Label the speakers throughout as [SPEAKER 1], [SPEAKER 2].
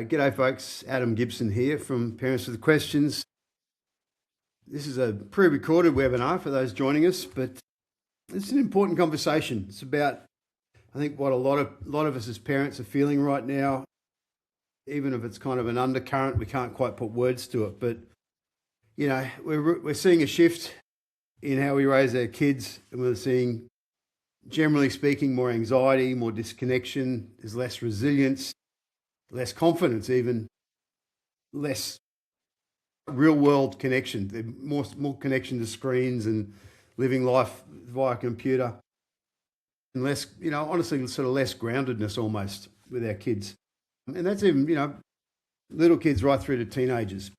[SPEAKER 1] G'day folks, Adam Gibson here from Parents with Questions. This is a pre-recorded webinar for those joining us, but it's an important conversation. It's about, I think, what a lot of us as parents are feeling right now, even if it's kind of an undercurrent, we can't quite put words to it, but you know, we're seeing a shift in how we raise our kids, and we're seeing, generally speaking, more anxiety, more disconnection, there's less resilience, less confidence, even less real world connection, more connection to screens and living life via computer, and less, honestly, sort of less groundedness almost with our kids. And that's even, little kids right through to teenagers.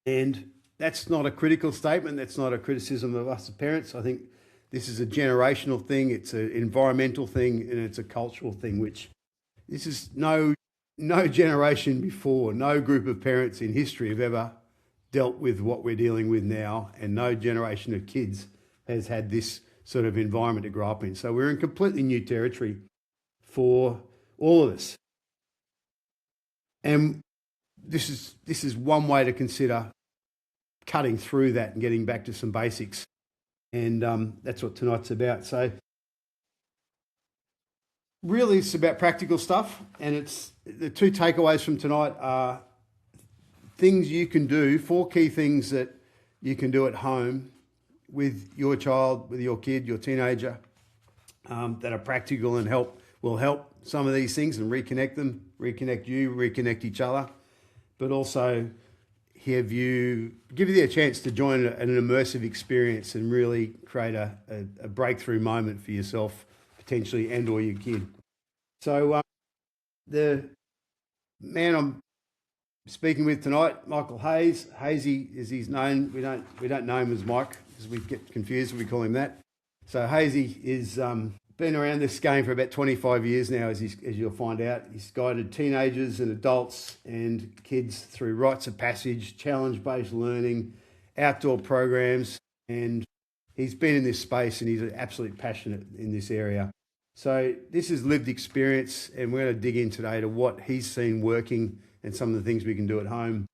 [SPEAKER 1] And that's not a critical statement. That's not a criticism of us as parents. I think this is a generational thing. It's an environmental thing, and it's a cultural thing, which this is no generation before, no group of parents in history have ever dealt with what we're dealing with now, and no generation of kids has had this sort of environment to grow up in. So we're in completely new territory for all of us. And this is one way to consider cutting through that and getting back to some basics. And that's what tonight's about. So really, it's about practical stuff, and it's the two takeaways from tonight are things you can do, 4 key things that you can do at home with your child, with your kid, your teenager, that are practical and will help some of these things and reconnect them, reconnect you, reconnect each other, but also give you a chance to join an immersive experience and really create a breakthrough moment for yourself, potentially, and or your kid. So the man I'm speaking with tonight, Michael Hayes. Hazy is his name. We don't know him as Mike because we get confused when we call him that. So Hazy is been around this game for about 25 years now, as you'll find out. He's guided teenagers and adults and kids through rites of passage, challenge-based learning, outdoor programs, and he's been in this space and he's absolutely passionate in this area. So this is lived experience, and we're going to dig in today to what he's seen working and some of the things we can do at home,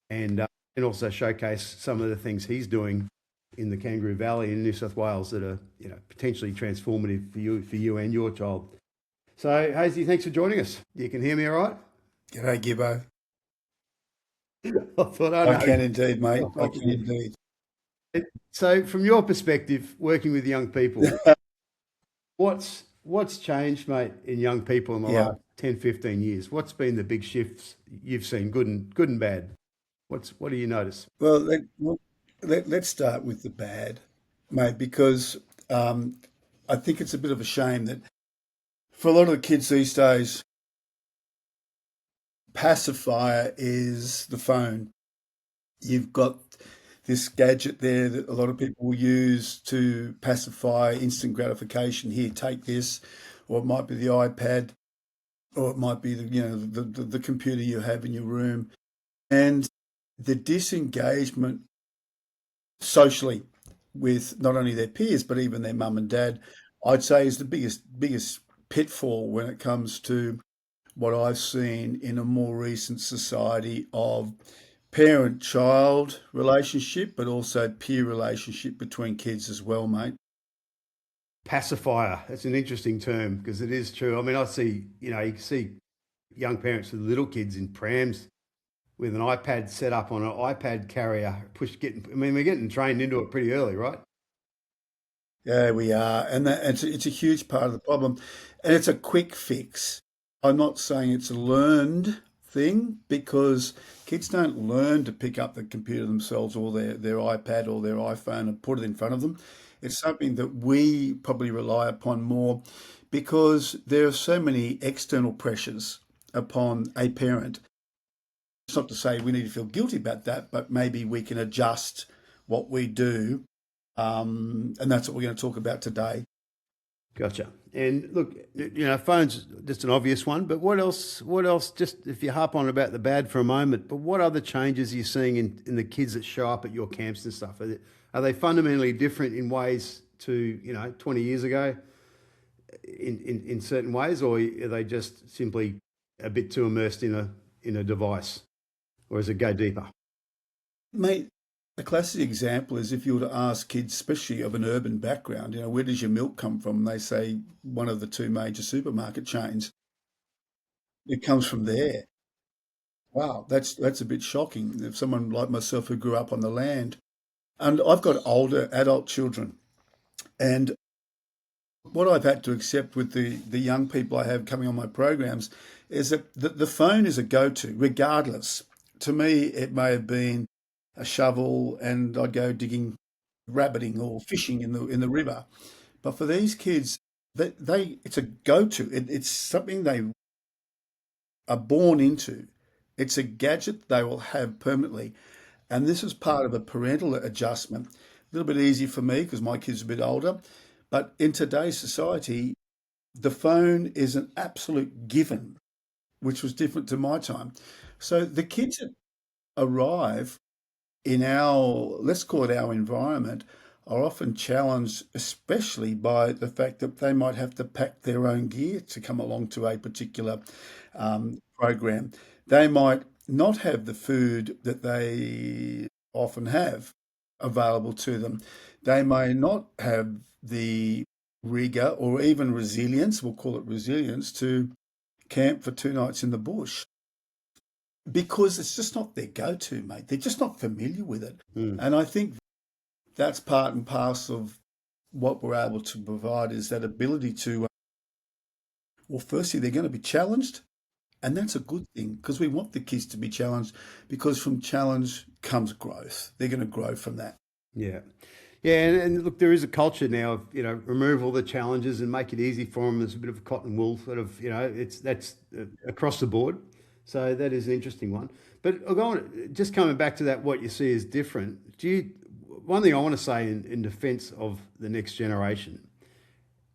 [SPEAKER 1] and also showcase some of the things he's doing in the Kangaroo Valley in New South Wales that are potentially transformative for you and your child. So Hazy, thanks for joining us. You can hear me all right?
[SPEAKER 2] G'day, Gibbo.
[SPEAKER 1] I
[SPEAKER 2] can indeed, mate. I can indeed.
[SPEAKER 1] So from your perspective, working with young people, what's changed, mate, in young people in the last 10, 15 years? What's been the big shifts you've seen, good and bad? What do you notice?
[SPEAKER 2] Well, let's start with the bad, mate, because I think it's a bit of a shame that for a lot of the kids these days, pacifier is the phone. You've got this gadget there that a lot of people will use to pacify instant gratification. Here, take this, or it might be the iPad, or it might be the computer you have in your room, and the disengagement socially with not only their peers but even their mum and dad, I'd say, is the biggest pitfall when it comes to what I've seen in a more recent society of parent-child relationship, but also peer relationship between kids as well, mate.
[SPEAKER 1] Pacifier, that's an interesting term because it is true. I mean, I see, you can see young parents with little kids in prams with an iPad set up on an iPad carrier, we're getting trained into it pretty early, right?
[SPEAKER 2] Yeah, we are. And it's a huge part of the problem. And it's a quick fix. I'm not saying it's a learned thing, because kids don't learn to pick up the computer themselves or their iPad or their iPhone and put it in front of them. It's something that we probably rely upon more because there are so many external pressures upon a parent. It's not to say we need to feel guilty about that, but maybe we can adjust what we do. And that's what we're going to talk about today.
[SPEAKER 1] Gotcha. And look, phone's just an obvious one, but what else, just if you harp on about the bad for a moment, but what other changes are you seeing in the kids that show up at your camps and stuff? Are they fundamentally different in ways to, 20 years ago in certain ways, or are they just simply a bit too immersed in in a device, or does it go deeper?
[SPEAKER 2] Mate, a classic example is if you were to ask kids, especially of an urban background, where does your milk come from? And they say one of the two major supermarket chains. It comes from there. Wow, that's a bit shocking. If someone like myself who grew up on the land, and I've got older adult children, and what I've had to accept with the young people I have coming on my programs is that the phone is a go-to, regardless. To me, it may have been a shovel, and I'd go digging, rabbiting, or fishing in the river. But for these kids, they it's a go-to. It's something they are born into. It's a gadget they will have permanently. And this is part of a parental adjustment. A little bit easy for me because my kids are a bit older. But in today's society, the phone is an absolute given, which was different to my time. So the kids that arrive in our, let's call it our environment, are often challenged, especially by the fact that they might have to pack their own gear to come along to a particular program. They might not have the food that they often have available to them. They may not have the rigor or even resilience, we'll call it resilience, to camp for 2 nights in the bush because it's just not their go-to, mate. They're just not familiar with it. And I think that's part and parcel of what we're able to provide is that ability to, well, firstly, they're going to be challenged. And that's a good thing because we want the kids to be challenged because from challenge comes growth. They're going to grow from that.
[SPEAKER 1] Yeah. Yeah, and look, there is a culture now of, remove all the challenges and make it easy for them. There's a bit of cotton wool sort of, that's across the board. So that is an interesting one. But just coming back to that, what you see is different. One thing I want to say in defense of the next generation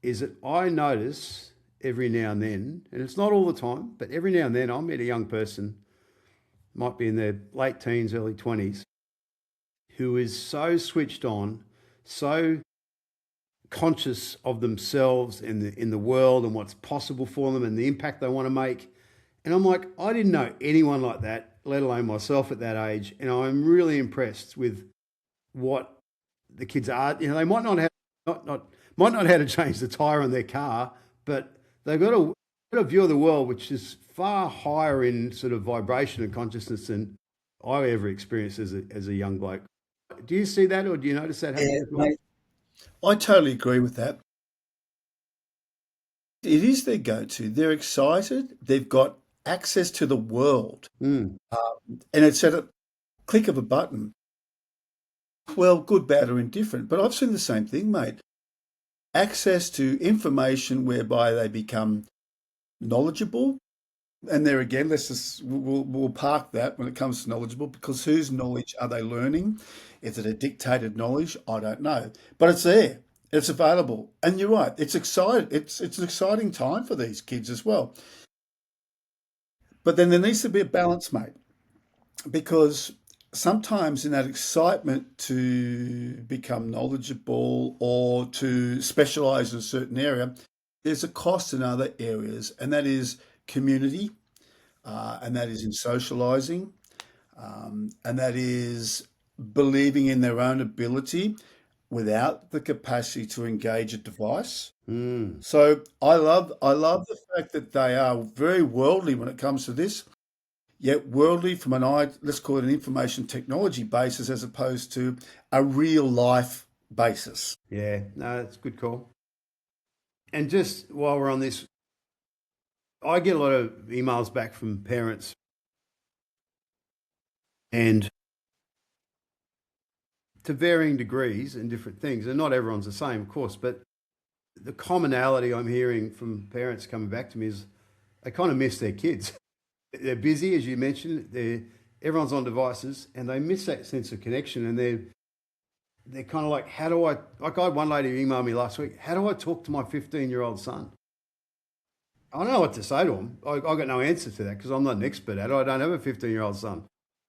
[SPEAKER 1] is that I notice every now and then, and it's not all the time, but every now and then I'll meet a young person, might be in their late teens, early 20s, who is so switched on, so conscious of themselves and in the world and what's possible for them and the impact they want to make. And I'm like, I didn't know anyone like that, let alone myself at that age. And I'm really impressed with what the kids are. They might not have might not have to change the tire on their car, but they've got a view of the world which is far higher in sort of vibration and consciousness than I ever experienced as a young bloke. Do you see that, or do you notice that happening as well?
[SPEAKER 2] Mate, I totally agree with that. It is their go-to. They're excited. They've got access to the world. And it's at a click of a button. Well, good, bad, or indifferent. But I've seen the same thing, mate. Access to information whereby they become knowledgeable. And there again, we'll park that when it comes to knowledgeable, because whose knowledge are they learning? Is it a dictated knowledge? I don't know. But it's there. It's available. And you're right. It's exciting. It's an exciting time for these kids as well. But then there needs to be a balance, mate, because sometimes in that excitement to become knowledgeable or to specialize in a certain area, there's a cost in other areas, and that is community, and that is in socializing, and that is believing in their own ability without the capacity to engage a device. So I love the fact that they are very worldly when it comes to this, yet worldly from let's call it an information technology basis as opposed to a real life basis.
[SPEAKER 1] Yeah, no, that's a good call. And just while we're on this, I get a lot of emails back from parents, and to varying degrees and different things, and not everyone's the same, of course, but the commonality I'm hearing from parents coming back to me is they kind of miss their kids. They're busy, as you mentioned. Everyone's on devices, and they miss that sense of connection. And they're kind of like, how do I? Like I had one lady who emailed me last week. How do I talk to my 15-year-old son? I don't know what to say to him. I got no answer to that because I'm not an expert at it. I don't have a 15-year-old son.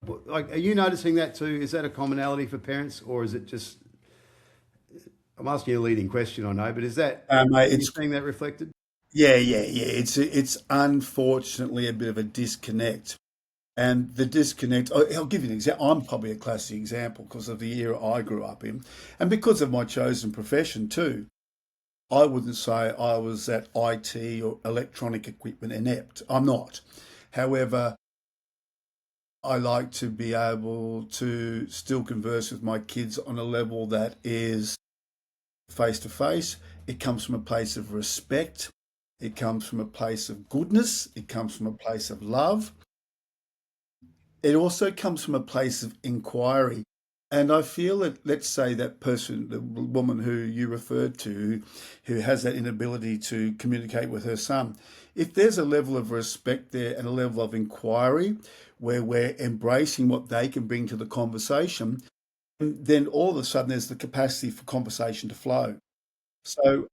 [SPEAKER 1] But like, are you noticing that too? Is that a commonality for parents, or is it just? I'm asking you a leading question, I know, but is that
[SPEAKER 2] Mate,
[SPEAKER 1] are you seeing that reflected?
[SPEAKER 2] Yeah. It's unfortunately a bit of a disconnect. And the disconnect, I'll give you an example. I'm probably a classic example because of the era I grew up in and because of my chosen profession too. I wouldn't say I was at IT or electronic equipment inept. I'm not. However, I like to be able to still converse with my kids on a level that is face to face. It comes from a place of respect. It comes from a place of goodness. It comes from a place of love. It also comes from a place of inquiry. And I feel that, let's say that person, the woman who you referred to, who has that inability to communicate with her son, if there's a level of respect there and a level of inquiry where we're embracing what they can bring to the conversation, then all of a sudden there's the capacity for conversation to flow. So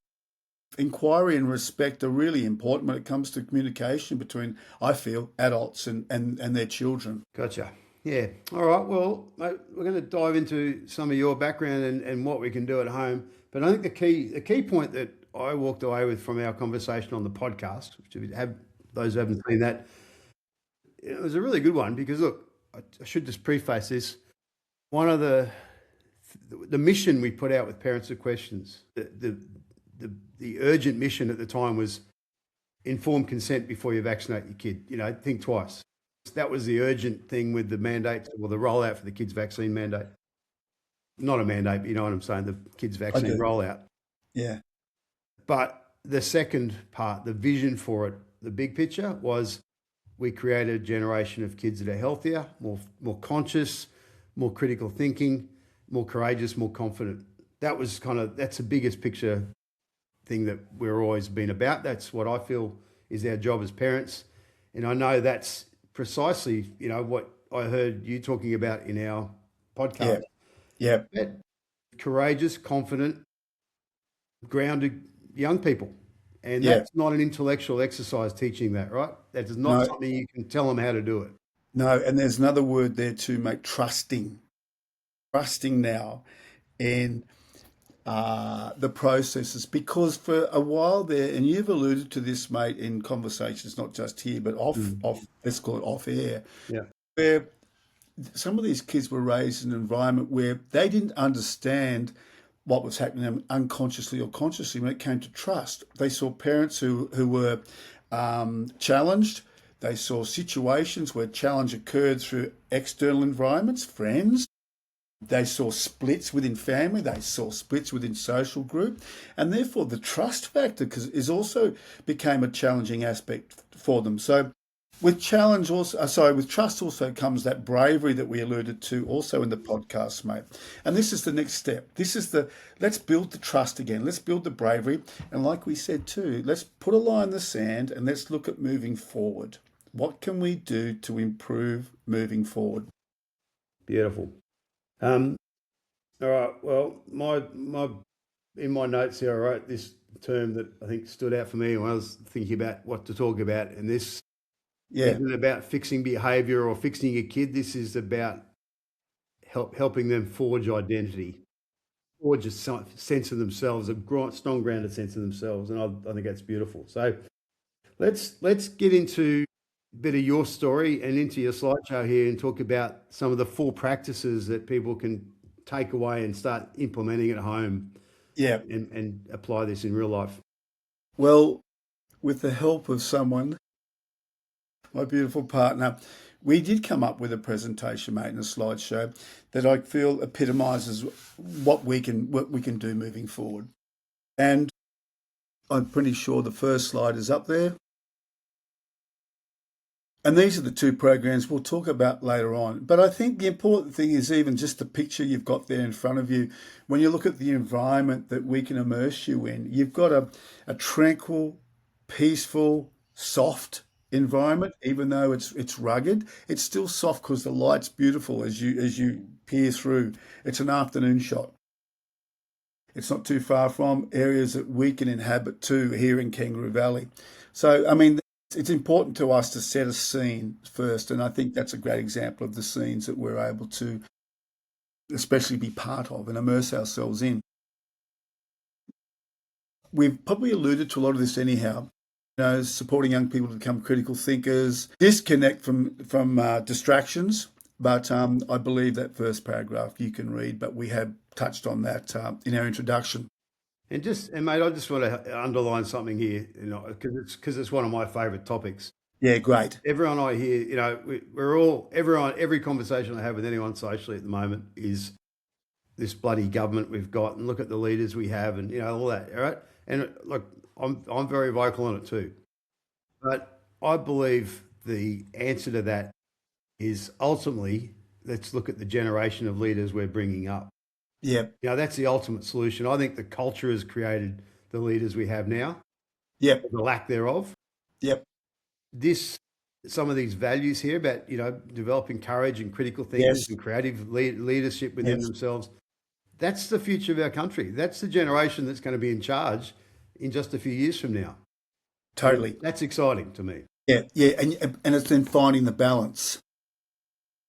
[SPEAKER 2] inquiry and respect are really important when it comes to communication between, I feel, adults and their children.
[SPEAKER 1] Gotcha. Yeah. All right. Well, mate, we're going to dive into some of your background and what we can do at home. But I think the key point that I walked away with from our conversation on the podcast, which if you have those who haven't seen that, it was a really good one because look, I should just preface this. One of the mission we put out with Parents of Questions, the urgent mission at the time was informed consent before you vaccinate your kid. You know, think twice. That was the urgent thing with the mandate or the rollout for the kids' vaccine mandate. Not a mandate, but you know what I'm saying, the kids'
[SPEAKER 2] I
[SPEAKER 1] vaccine
[SPEAKER 2] do.
[SPEAKER 1] rollout.
[SPEAKER 2] Yeah.
[SPEAKER 1] But the second part, the vision for it, the big picture was we created a generation of kids that are healthier, more conscious, more critical thinking, more courageous, more confident. That's the biggest picture thing that we're always been about. That's what I feel is our job as parents. And I know that's precisely, what I heard you talking about in our
[SPEAKER 2] Yeah.
[SPEAKER 1] podcast.
[SPEAKER 2] Yeah.
[SPEAKER 1] Courageous, confident, grounded young people. And
[SPEAKER 2] Yeah.
[SPEAKER 1] that's not an intellectual exercise teaching that, right? That is not
[SPEAKER 2] No,
[SPEAKER 1] something you can tell them how to do it.
[SPEAKER 2] no. And there's another word there too, mate, trusting. Trusting now in the processes because for a while there, and you've alluded to this, mate, in conversations, not just here, but off, let's call it off air,
[SPEAKER 1] Yeah.
[SPEAKER 2] where some of these kids were raised in an environment where they didn't understand what was happening to them unconsciously or consciously when it came to trust. They saw parents who were challenged. They saw situations where challenge occurred through external environments, friends. They saw splits within family. They saw splits within social group, and therefore the trust factor is also became a challenging aspect for them. So, with trust also comes that bravery that we alluded to also in the podcast, mate. And this is the next step. Let's build the trust again. Let's build the bravery, and like we said too, let's put a line in the sand and let's look at moving forward. What can we do to improve moving forward?
[SPEAKER 1] Beautiful. All right. Well, my in my notes here, I wrote this term that I think stood out for me when I was thinking about what to talk about. And this
[SPEAKER 2] Yeah,
[SPEAKER 1] isn't about fixing behavior or fixing a kid. This is about helping them forge identity, forge a sense of themselves, strong, grounded sense of themselves. And I think that's beautiful. So let's get into a bit of your story and into your slideshow here and talk about some of the 4 practices that people can take away and start implementing at home
[SPEAKER 2] yeah.
[SPEAKER 1] and apply this in real life.
[SPEAKER 2] Well, with the help of someone, my beautiful partner, we did come up with a presentation, mate, and a slideshow that I feel epitomizes what we can do moving forward. And I'm pretty sure the first slide is up there. And these are the 2 programs we'll talk about later on. But I think the important thing is even just the picture you've got there in front of you. When you look at the environment that we can immerse you in, you've got a tranquil, peaceful, soft environment. Even though it's rugged, it's still soft because the light's beautiful as you peer through. It's an afternoon shot. It's not too far from areas that we can inhabit too here in Kangaroo Valley. So, I mean, it's important to us to set a scene first, and I think that's a great example of the scenes that we're able to especially be part of and immerse ourselves in. We've probably alluded to a lot of this anyhow, supporting young people to become critical thinkers, disconnect from distractions. But I believe that first paragraph you can read, but we have touched on that in our introduction.
[SPEAKER 1] And mate, I just want to underline something here, because it's one of my favourite topics.
[SPEAKER 2] Yeah, great.
[SPEAKER 1] Everyone I hear, every conversation I have with anyone socially at the moment is this bloody government we've got, and look at the leaders we have, and all that. All right, and look, I'm very vocal on it too, but I believe the answer to that is ultimately, let's look at the generation of leaders we're bringing up.
[SPEAKER 2] Yeah.
[SPEAKER 1] That's the ultimate solution. I think the culture has created the leaders we have now,
[SPEAKER 2] Yep.
[SPEAKER 1] the lack thereof.
[SPEAKER 2] Yep.
[SPEAKER 1] Some of these values here about, developing courage and critical thinkers
[SPEAKER 2] Yes.
[SPEAKER 1] and creative leadership within
[SPEAKER 2] Yes.
[SPEAKER 1] themselves. That's the future of our country. That's the generation that's going to be in charge in just a few years from now.
[SPEAKER 2] Totally.
[SPEAKER 1] That's exciting to me.
[SPEAKER 2] Yeah. Yeah. And it's then finding the balance.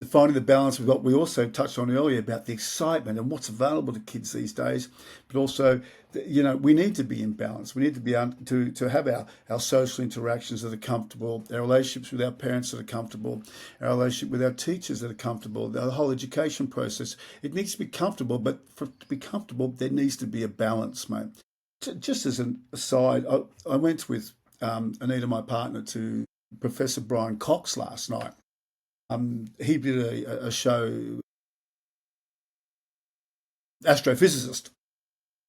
[SPEAKER 2] Finding the balance we've got. We also touched on earlier about the excitement and what's available to kids these days, but also, we need to be in balance. We need to be to have our social interactions that are comfortable, our relationships with our parents that are comfortable, our relationship with our teachers that are comfortable, the whole education process. It needs to be comfortable, but for it to be comfortable, there needs to be a balance, mate. Just as an aside, I went with Anita, my partner, to Professor Brian Cox last night. He did a show, astrophysicist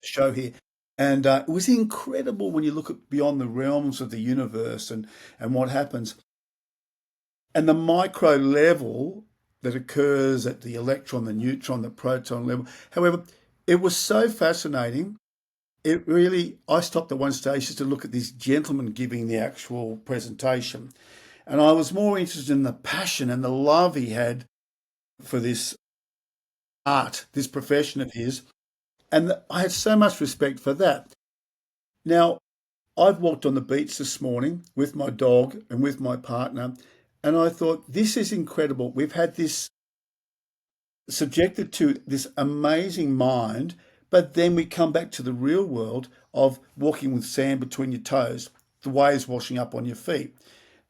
[SPEAKER 2] show here, and it was incredible when you look at beyond the realms of the universe and what happens, and the micro level that occurs at the electron, the neutron, the proton level. However, it was so fascinating. I stopped at one stage just to look at this gentleman giving the actual presentation. And I was more interested in the passion and the love he had for this art, this profession of his. And I had so much respect for that. Now, I've walked on the beach this morning with my dog and with my partner, and I thought, this is incredible. We've had this subjected to this amazing mind, but then we come back to the real world of walking with sand between your toes, the waves washing up on your feet.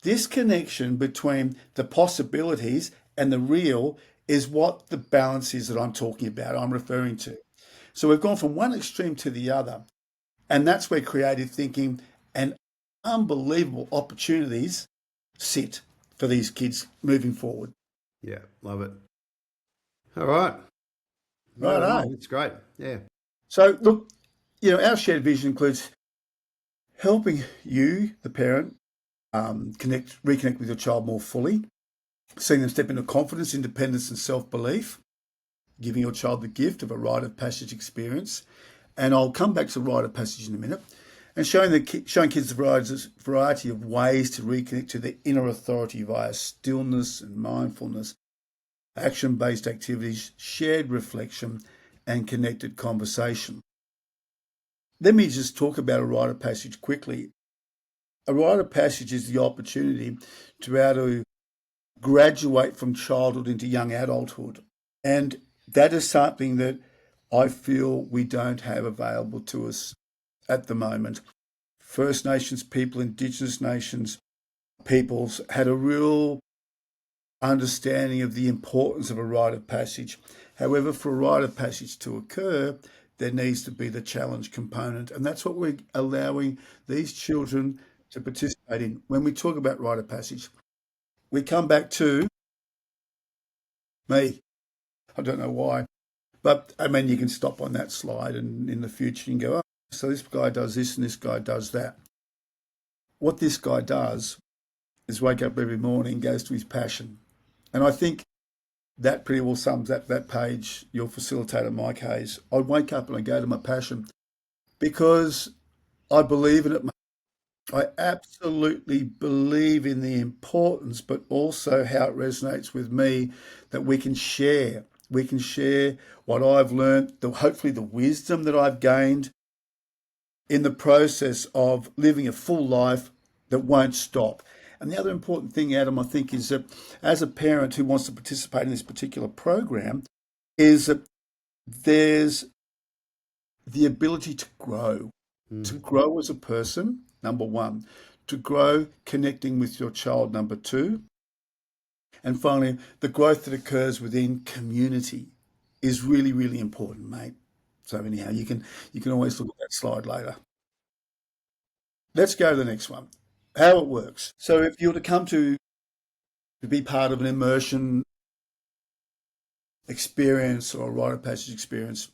[SPEAKER 2] This connection between the possibilities and the real is what the balance is that I'm talking about, I'm referring to. So we've gone from one extreme to the other, and that's where creative thinking and unbelievable opportunities sit for these kids moving forward.
[SPEAKER 1] Yeah, love it. All right.
[SPEAKER 2] Right.
[SPEAKER 1] It's great. Yeah.
[SPEAKER 2] So look, our shared vision includes helping you, the parent, reconnect with your child more fully, seeing them step into confidence, independence, and self-belief, giving your child the gift of a rite of passage experience. And I'll come back to rite of passage in a minute, and showing kids the variety of ways to reconnect to their inner authority via stillness and mindfulness, action-based activities, shared reflection, and connected conversation. Let me just talk about a rite of passage quickly. A rite of passage is the opportunity to be able to graduate from childhood into young adulthood. And that is something that I feel we don't have available to us at the moment. First Nations people, Indigenous nations peoples had a real understanding of the importance of a rite of passage. However, for a rite of passage to occur, there needs to be the challenge component. And that's what we're allowing these children to participate in. When we talk about rite of passage, we come back to me. I don't know why. But I mean, you can stop on that slide and in the future you can go, oh, so this guy does this and this guy does that. What this guy does is wake up every morning, goes to his passion. And I think that pretty well sums up that page, your facilitator, Mike Hayes. I wake up and I go to my passion because I believe in it. I absolutely believe in the importance, but also how it resonates with me that we can share. We can share what I've learned, hopefully the wisdom that I've gained in the process of living a full life that won't stop. And the other important thing, Adam, I think, is that as a parent who wants to participate in this particular program, is that there's the ability to grow as a person, number one. to grow, connecting with your child, number 2. And finally, the growth that occurs within community is really, really important, mate. So anyhow, you can always look at that slide later. Let's go to the next one. How it works. So if you were to come to be part of an immersion experience or a rite of passage experience,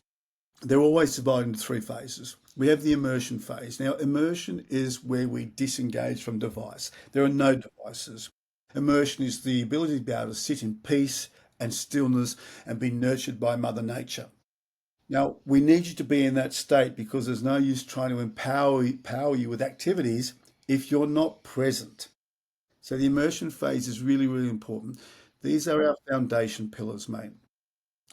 [SPEAKER 2] they're always divided into 3 phases. We have the immersion phase. Now, immersion is where we disengage from device. There are no devices. Immersion is the ability to be able to sit in peace and stillness and be nurtured by Mother Nature. Now, we need you to be in that state because there's no use trying to empower you with activities if you're not present. So the immersion phase is really, really important. These are our foundation pillars, mate.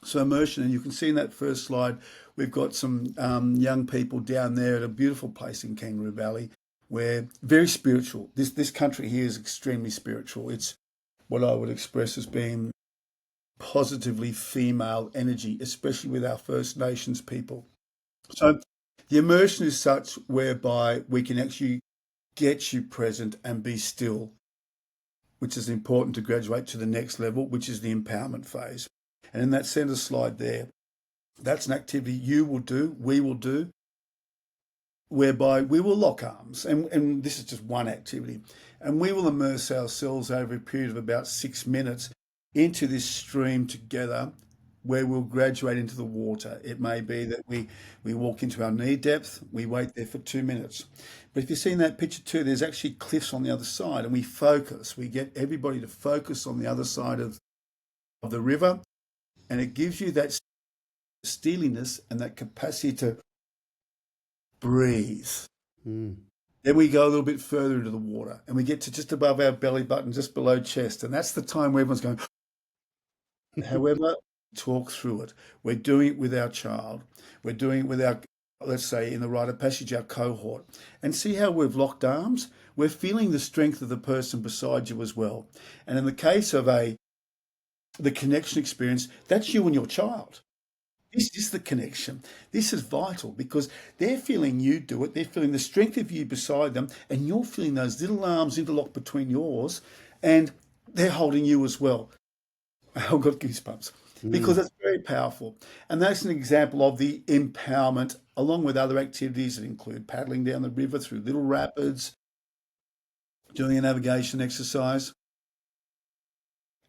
[SPEAKER 2] So immersion, and you can see in that first slide, we've got some young people down there at a beautiful place in Kangaroo Valley where very spiritual. This country here is extremely spiritual. It's what I would express as being positively female energy, especially with our First Nations people. So the immersion is such whereby we can actually get you present and be still, which is important to graduate to the next level, which is the empowerment phase. And in that center slide there, that's an activity you will do, we will do, whereby we will lock arms. And this is just one activity. And we will immerse ourselves over a period of about 6 minutes into this stream together where we'll graduate into the water. It may be that we walk into our knee depth, we wait there for 2 minutes. But if you see in that picture too, there's actually cliffs on the other side and we focus. We get everybody to focus on the other side of the river. And it gives you that steeliness and that capacity to breathe. Then we go a little bit further into the water and we get to just above our belly button, just below chest. And that's the time where everyone's going. However, talk through it. We're doing it with our child. We're doing it with our, let's say, in the rite of passage, our cohort. And see how we've locked arms? We're feeling the strength of the person beside you as well. And in the case of the connection experience, that's you and your child. This is the connection. This is vital because they're feeling you do it. They're feeling the strength of you beside them, and you're feeling those little arms interlocked between yours, and they're holding you as well. I've got goosebumps because it's very powerful. And that's an example of the empowerment, along with other activities that include paddling down the river through little rapids, doing a navigation exercise.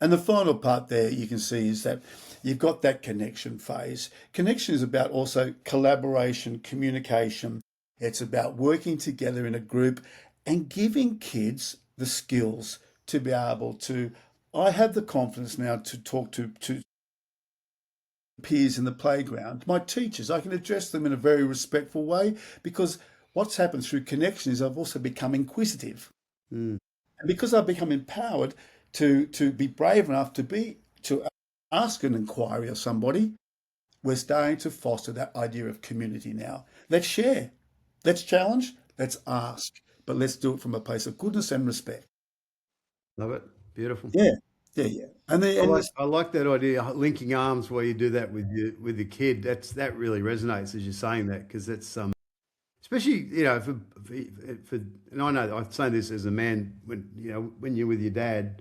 [SPEAKER 2] And the final part there you can see is that you've got that connection phase. Connection is about also collaboration, communication. It's about working together in a group and giving kids the skills to be able to, I have the confidence now to talk to peers in the playground, my teachers. I can address them in a very respectful way because what's happened through connection is I've also become inquisitive. And because I've become empowered to be brave enough to ask an inquiry of somebody, we're starting to foster that idea of community now. Let's share, let's challenge, let's ask, but let's do it from a place of goodness and respect.
[SPEAKER 1] Love it. Beautiful.
[SPEAKER 2] Yeah. And
[SPEAKER 1] I like that idea, linking arms while you do that with your kid. That really resonates as you're saying that because that's especially for and I know I'm saying this as a man when you're with your dad.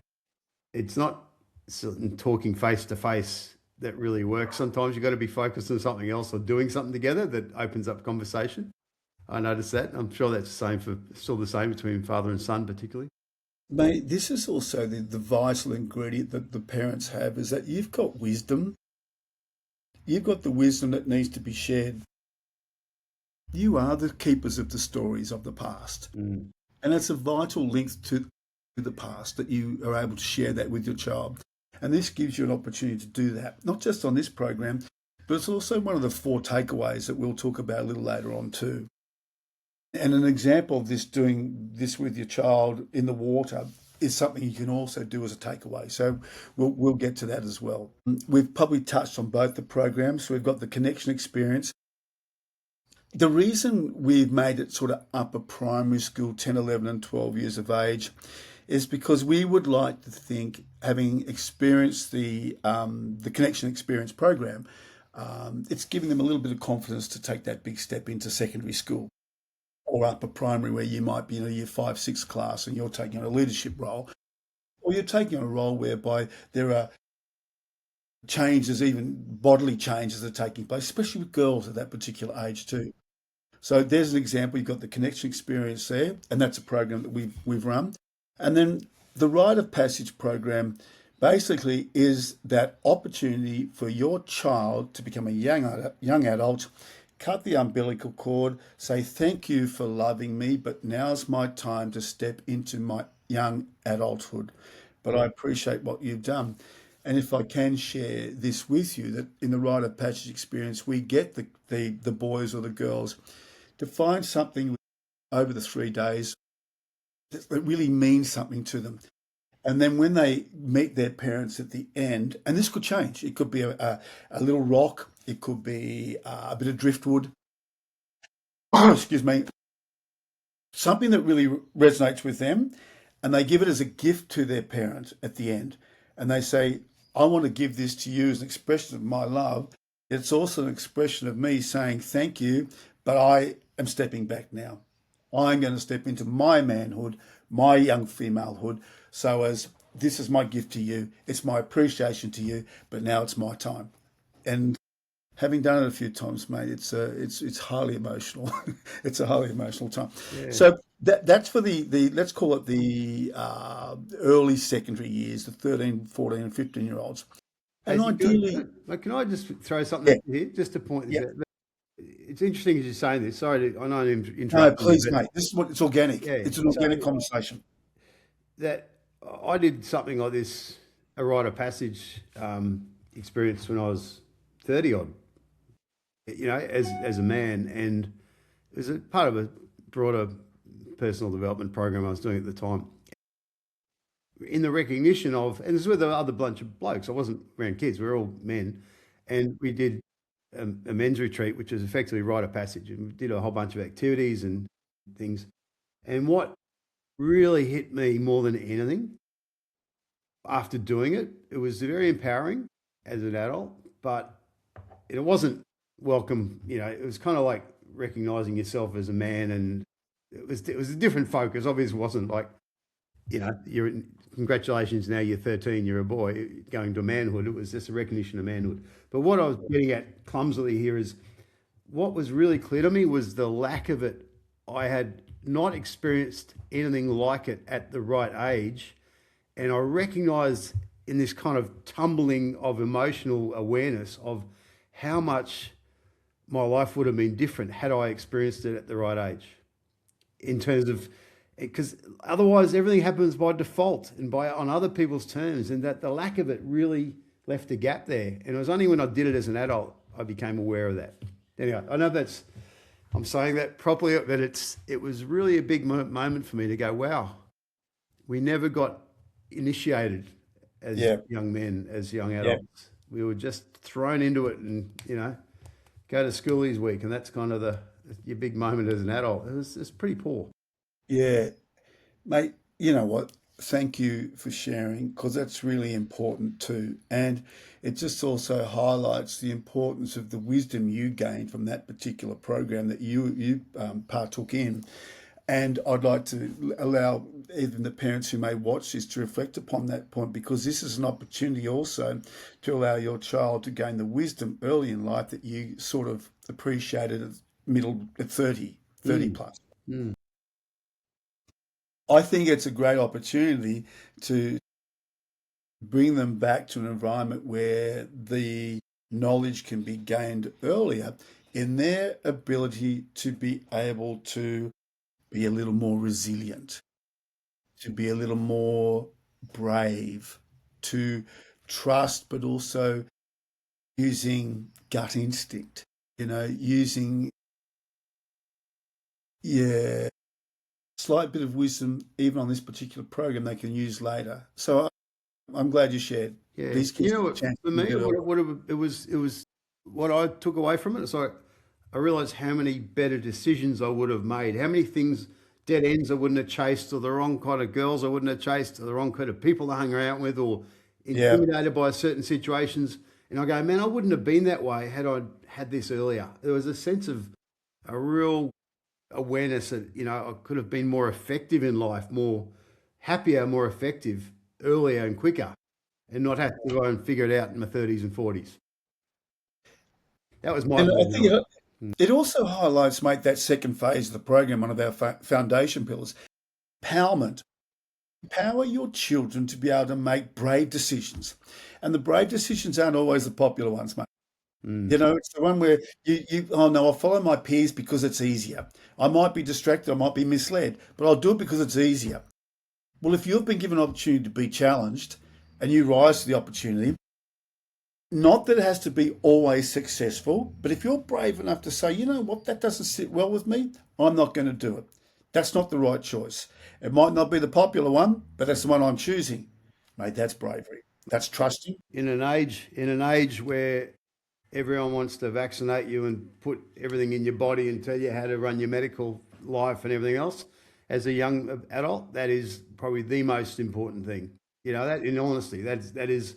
[SPEAKER 1] It's not talking face to face that really works. Sometimes you've got to be focused on something else or doing something together that opens up conversation. I noticed that. I'm sure that's still the same between father and son, particularly.
[SPEAKER 2] Mate, this is also the vital ingredient that the parents have is that you've got wisdom. You've got the wisdom that needs to be shared. You are the keepers of the stories of the past. And it's a vital link to the past that you are able to share that with your child. And this gives you an opportunity to do that, not just on this program, but it's also one of the 4 takeaways that we'll talk about a little later on too. And an example of this, doing this with your child in the water, is something you can also do as a takeaway. So we'll get to that as well. We've probably touched on both the programs. So we've got the connection experience. The reason we've made it sort of upper primary school, 10, 11 and 12 years of age, is because we would like to think, having experienced the connection experience program, it's giving them a little bit of confidence to take that big step into secondary school. or upper primary where you might be in a year 5, 6 class and you're taking on a leadership role, or you're taking on a role whereby there are changes, even bodily changes that are taking place, especially with girls at that particular age too. So there's an example. You've got the connection experience there, and that's a program that we've run. And then the rite of passage program basically is that opportunity for your child to become a young adult, cut the umbilical cord, say thank you for loving me, but now's my time to step into my young adulthood. But I appreciate what you've done. And if I can share this with you, that in the rite of passage experience, we get the boys or the girls to find something over the 3 days that really means something to them. And then when they meet their parents at the end, and this could change, it could be a little rock, it could be a bit of driftwood, excuse me, something that really resonates with them, and they give it as a gift to their parent at the end. And they say, I want to give this to you as an expression of my love. It's also an expression of me saying thank you, but I am stepping back now. I'm going to step into my manhood, my young femalehood. So as this is my gift to you, it's my appreciation to you, but now it's my time. And having done it a few times, mate, it's highly emotional. It's a highly emotional time.
[SPEAKER 1] Yeah.
[SPEAKER 2] So that's for the let's call it the early secondary years, the 13, 14, and 15-year-olds. And
[SPEAKER 1] Hayesy,
[SPEAKER 2] ideally,
[SPEAKER 1] can I just throw something
[SPEAKER 2] yeah,
[SPEAKER 1] at you here, just to point this
[SPEAKER 2] yeah.
[SPEAKER 1] out? It's interesting as you're saying this. Sorry, I know I'm
[SPEAKER 2] No,
[SPEAKER 1] interrupting you,
[SPEAKER 2] please,
[SPEAKER 1] but
[SPEAKER 2] mate. This is what it's organic.
[SPEAKER 1] yeah.
[SPEAKER 2] It's an organic conversation.
[SPEAKER 1] That I did something like this, a rite of passage experience when I was 30 odd, as a man, and it was a part of a broader personal development program I was doing at the time. In the recognition of, and this was with other bunch of blokes. I wasn't around kids; we were all men, and we did a men's retreat, which was effectively rite of passage, and we did a whole bunch of activities and things. And what really hit me more than anything after doing it, it was very empowering as an adult, but it wasn't welcome. It was kind of like recognizing yourself as a man, and it was a different focus. Obviously, it wasn't like, you're congratulations, now you're 13, you're a boy going to manhood. It was just a recognition of manhood. But what I was getting at clumsily here is what was really clear to me was the lack of it. I had not experienced anything like it at the right age. And I recognized in this kind of tumbling of emotional awareness of how much my life would have been different had I experienced it at the right age. In terms of, because otherwise everything happens by default and on other people's terms, and that the lack of it really left a gap there. And it was only when I did it as an adult I became aware of that. Anyway, I know I'm saying that properly, but it was really a big moment for me to go, wow, we never got initiated as young men, as young adults. Yeah. We were just thrown into it and, go to school each week. And that's kind of your big moment as an adult. It's pretty poor.
[SPEAKER 2] Yeah, mate, you know what? Thank you for sharing, because that's really important too. And it just also highlights the importance of the wisdom you gained from that particular program that you partook in. And I'd like to allow even the parents who may watch this to reflect upon that point, because this is an opportunity also to allow your child to gain the wisdom early in life that you sort of appreciated at 30 plus.
[SPEAKER 1] Mm.
[SPEAKER 2] I think it's a great opportunity to bring them back to an environment where the knowledge can be gained earlier in their ability to be able to be a little more resilient, to be a little more brave, to trust, but also using gut instinct, using, slight bit of wisdom, even on this particular program, they can use later. So I'm glad you shared.
[SPEAKER 1] Yeah,
[SPEAKER 2] These kids
[SPEAKER 1] for me, it was what I took away from it. It's like I realised how many better decisions I would have made, how many dead ends I wouldn't have chased, or the wrong kind of girls I wouldn't have chased, or the wrong kind of people I hung around with, or intimidated by certain situations. And I go, man, I wouldn't have been that way had I had this earlier. There was a sense of a real awareness that, you know, I could have been more effective in life, more happier, more effective, earlier and quicker, and not have to go and figure it out in my 30s and 40s. That was my
[SPEAKER 2] And I
[SPEAKER 1] belief.
[SPEAKER 2] think it also highlights, mate, that second phase of the program, one of our foundation pillars, empowerment. Empower your children to be able to make brave decisions. And the brave decisions aren't always the popular ones, mate. You know, it's the one where oh no, I'll follow my peers because it's easier. I might be distracted, I might be misled, but I'll do it because it's easier. Well, if you've been given an opportunity to be challenged and you rise to the opportunity, not that it has to be always successful, but if you're brave enough to say, you know what, that doesn't sit well with me, I'm not going to do it. That's not the right choice. It might not be the popular one, but that's the one I'm choosing. Mate, that's bravery. That's trusting.
[SPEAKER 1] In an age where everyone wants to vaccinate you and put everything in your body and tell you how to run your medical life and everything else, as a young adult, that is probably the most important thing. You know, that in honesty, that is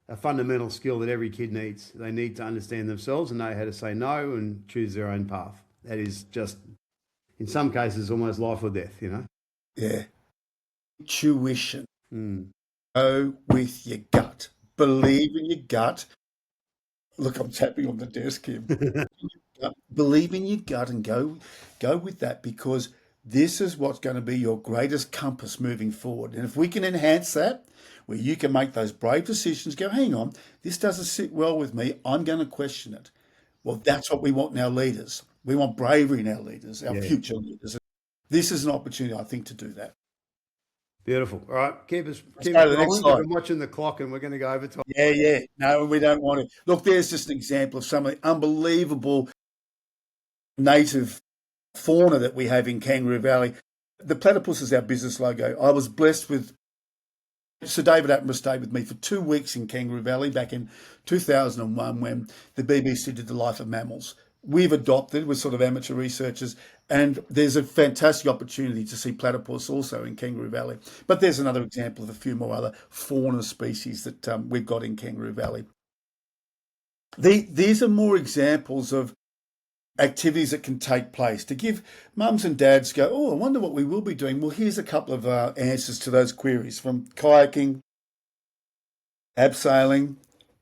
[SPEAKER 1] a fundamental skill that every kid needs. They need to understand themselves and know how to say no and choose their own path. That is just, in some cases, almost life or death, you know?
[SPEAKER 2] Yeah. Intuition. Go with your gut. Believe in your gut. Look, I'm tapping on the desk here. Believe in your gut and go with that, because this is what's going to be your greatest compass moving forward. And if we can enhance that, where you can make those brave decisions, go, hang on, this doesn't sit well with me, I'm going to question it. Well, that's what we want in our leaders. We want bravery in our leaders, our future leaders. This is an opportunity, I think, to do that.
[SPEAKER 1] Beautiful. All right, keep us
[SPEAKER 2] Let's go to the next
[SPEAKER 1] rolling.
[SPEAKER 2] slide.
[SPEAKER 1] I'm watching the clock and we're going to go over time.
[SPEAKER 2] Yeah. No, we don't want to. Look, there's just an example of some of the unbelievable native fauna that we have in Kangaroo Valley. The platypus is our business logo. I was blessed with Sir David Attenborough stayed with me for 2 weeks in Kangaroo Valley back in 2001 when the BBC did The Life of Mammals. We've adopted, we're sort of amateur researchers, and there's a fantastic opportunity to see platypus also in Kangaroo Valley. But there's another example of a few more other fauna species that we've got in Kangaroo Valley. These are more examples of activities that can take place to give mums and dads go, oh, I wonder what we will be doing. Well, here's a couple of answers to those queries, from kayaking, abseiling.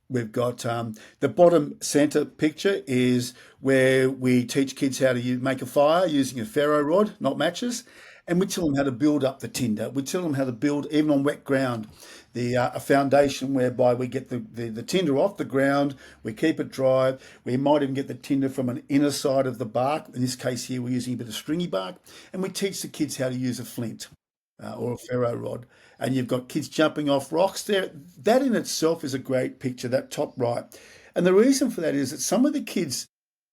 [SPEAKER 2] We've got the bottom centre picture is where we teach kids how to make a fire using a ferro rod, not matches. And we tell them how to build up the tinder. We tell them how to build, even on wet ground, a foundation whereby we get the tinder off the ground, we keep it dry. We might even get the tinder from an inner side of the bark. In this case here, we're using a bit of stringy bark. And we teach the kids how to use a flint or a ferro rod. And you've got kids jumping off rocks there. That in itself is a great picture, that top right. And the reason for that is that some of the kids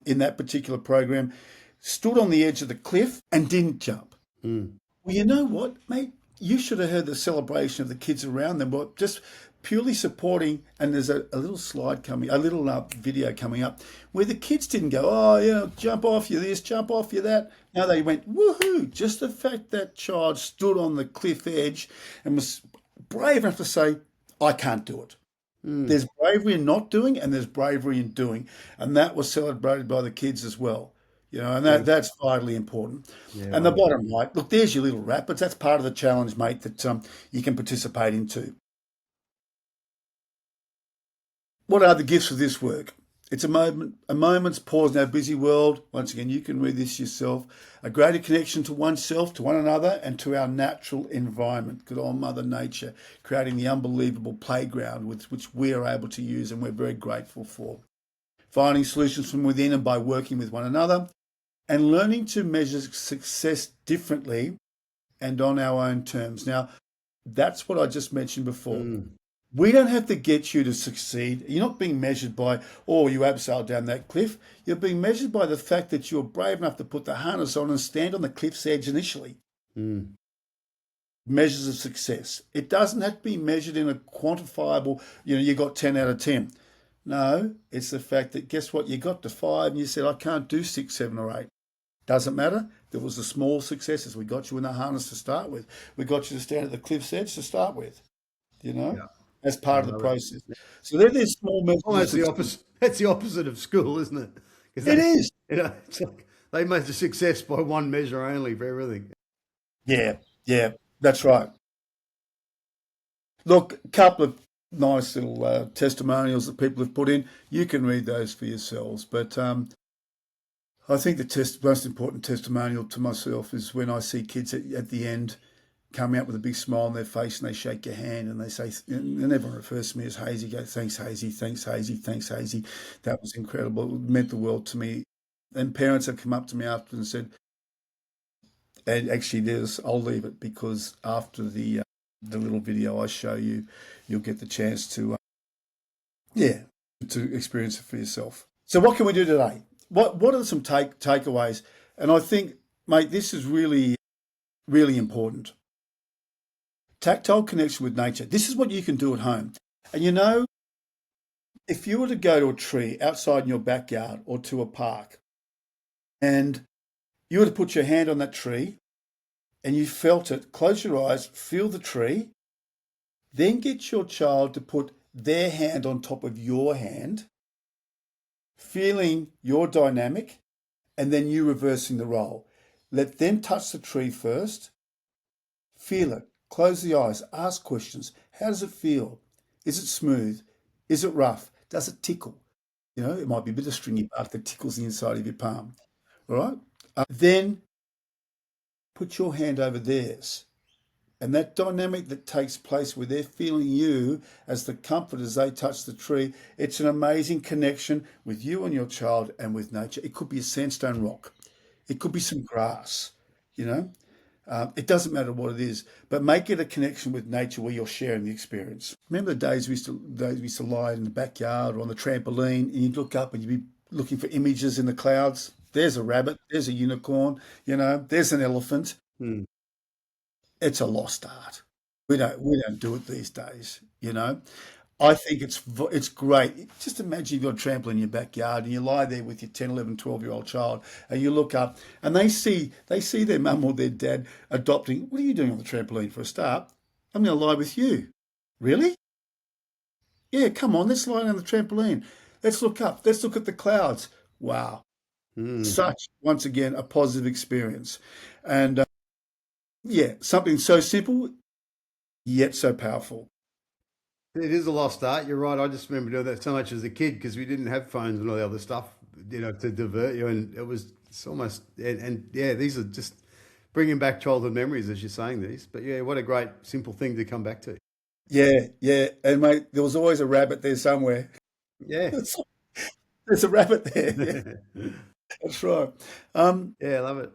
[SPEAKER 2] in that particular program stood on the edge of the cliff and didn't jump. Well, you know what, mate? You should have heard the celebration of the kids around them, but just purely supporting. And there's a little slide coming, a little video coming up where the kids didn't go, oh, yeah, jump off you this, jump off you that. Now they went, woohoo. Just the fact that child stood on the cliff edge and was brave enough to say, I can't do it. There's bravery in not doing and there's bravery in doing. And that was celebrated by the kids as well. You know, and that's vitally important. Yeah, and the bottom right, look, there's your little rapids. That's part of the challenge, mate, that you can participate in too. What are the gifts of this work? It's a moment's pause in our busy world. Once again, you can read this yourself. A greater connection to oneself, to one another, and to our natural environment. Good old Mother Nature, creating the unbelievable playground with which we are able to use and we're very grateful for. Finding solutions from within and by working with one another. And learning to measure success differently and on our own terms. Now, that's what I just mentioned before. We don't have to get you to succeed. You're not being measured by, oh, you abseiled down that cliff. You're being measured by the fact that you're brave enough to put the harness on and stand on the cliff's edge initially. Measures of success. It doesn't have to be measured in a quantifiable, you got 10 out of 10. No, it's the fact that, guess what, you got to 5 and you said, I can't do 6, 7 or 8. Doesn't matter. There was the small successes. We got you in the harness to start with. We got you to stand at the cliff's edge to start with. As part of the process. So they're small measures.
[SPEAKER 1] Almost the opposite. That's the opposite of school, isn't it?
[SPEAKER 2] It is.
[SPEAKER 1] It's like they measure success by one measure only for everything.
[SPEAKER 2] Yeah, yeah, that's right. Look, a couple of nice little testimonials that people have put in. You can read those for yourselves. But I think the most important testimonial to myself is when I see kids at the end come out with a big smile on their face and they shake your hand and they say, and everyone refers to me as Hazy, go, thanks, Hazy, thanks, Hazy, thanks, Hazy. That was incredible. It meant the world to me. And parents have come up to me after and said, and actually, I'll leave it because after the little video I show you, you'll get the chance to yeah to experience it for yourself. So, what can we do today? What are some takeaways? And I think, mate, this is really really important. Tactile connection with nature. This is what you can do at home. And you know, if you were to go to a tree outside in your backyard or to a park, and you were to put your hand on that tree and you felt it, close your eyes, feel the tree, then get your child to put their hand on top of your hand, feeling your dynamic, and then you reversing the role. Let them touch the tree first, feel it, close the eyes, ask questions. How does it feel? Is it smooth? Is it rough? Does it tickle? You know, it might be a bit of stringy bark that tickles the inside of your palm. All right? Then put your hand over theirs. And that dynamic that takes place where they're feeling you as the comfort as they touch the tree, it's an amazing connection with you and your child and with nature. It could be a sandstone rock. It could be some grass, you know. It doesn't matter what it is, but make it a connection with nature where you're sharing the experience. Remember the days we used to lie in the backyard or on the trampoline and you'd look up and you'd be looking for images in the clouds. There's a rabbit, there's a unicorn, you know, there's an elephant.
[SPEAKER 1] Hmm.
[SPEAKER 2] It's a lost art. We don't do it these days, you know. I think it's great. Just imagine you've got a trampoline in your backyard and you lie there with your 10, 11, 12-year-old child and you look up and they see their mum or their dad adopting. What are you doing on the trampoline for a start? I'm going to lie with you. Really? Yeah, come on, let's lie on the trampoline. Let's look up. Let's look at the clouds. Wow.
[SPEAKER 1] Hmm.
[SPEAKER 2] Such, once again, a positive experience. And yeah, something so simple yet so powerful.
[SPEAKER 1] It is a lost art. You're right. I just remember doing that so much as a kid because we didn't have phones and all the other stuff, to divert you. And it's almost, and yeah, these are just bringing back childhood memories as you're saying these. But yeah, what a great simple thing to come back to.
[SPEAKER 2] Yeah, yeah. And mate, there was always a rabbit there somewhere.
[SPEAKER 1] Yeah.
[SPEAKER 2] There's a rabbit there. Yeah, that's right. Um,
[SPEAKER 1] Yeah, I love it.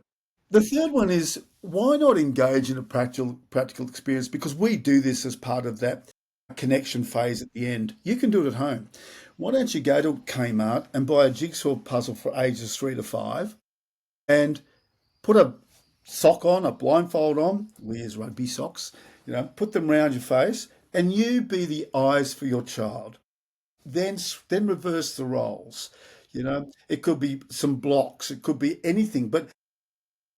[SPEAKER 2] the third one is why not engage in a practical experience? Because we do this as part of that connection phase at the end. You can do it at home. Why don't you go to Kmart and buy a jigsaw puzzle for ages 3 to 5 and put a sock on, a blindfold on, we use rugby socks, put them around your face, and you be the eyes for your child. Then reverse the roles. It could be some blocks, it could be anything, but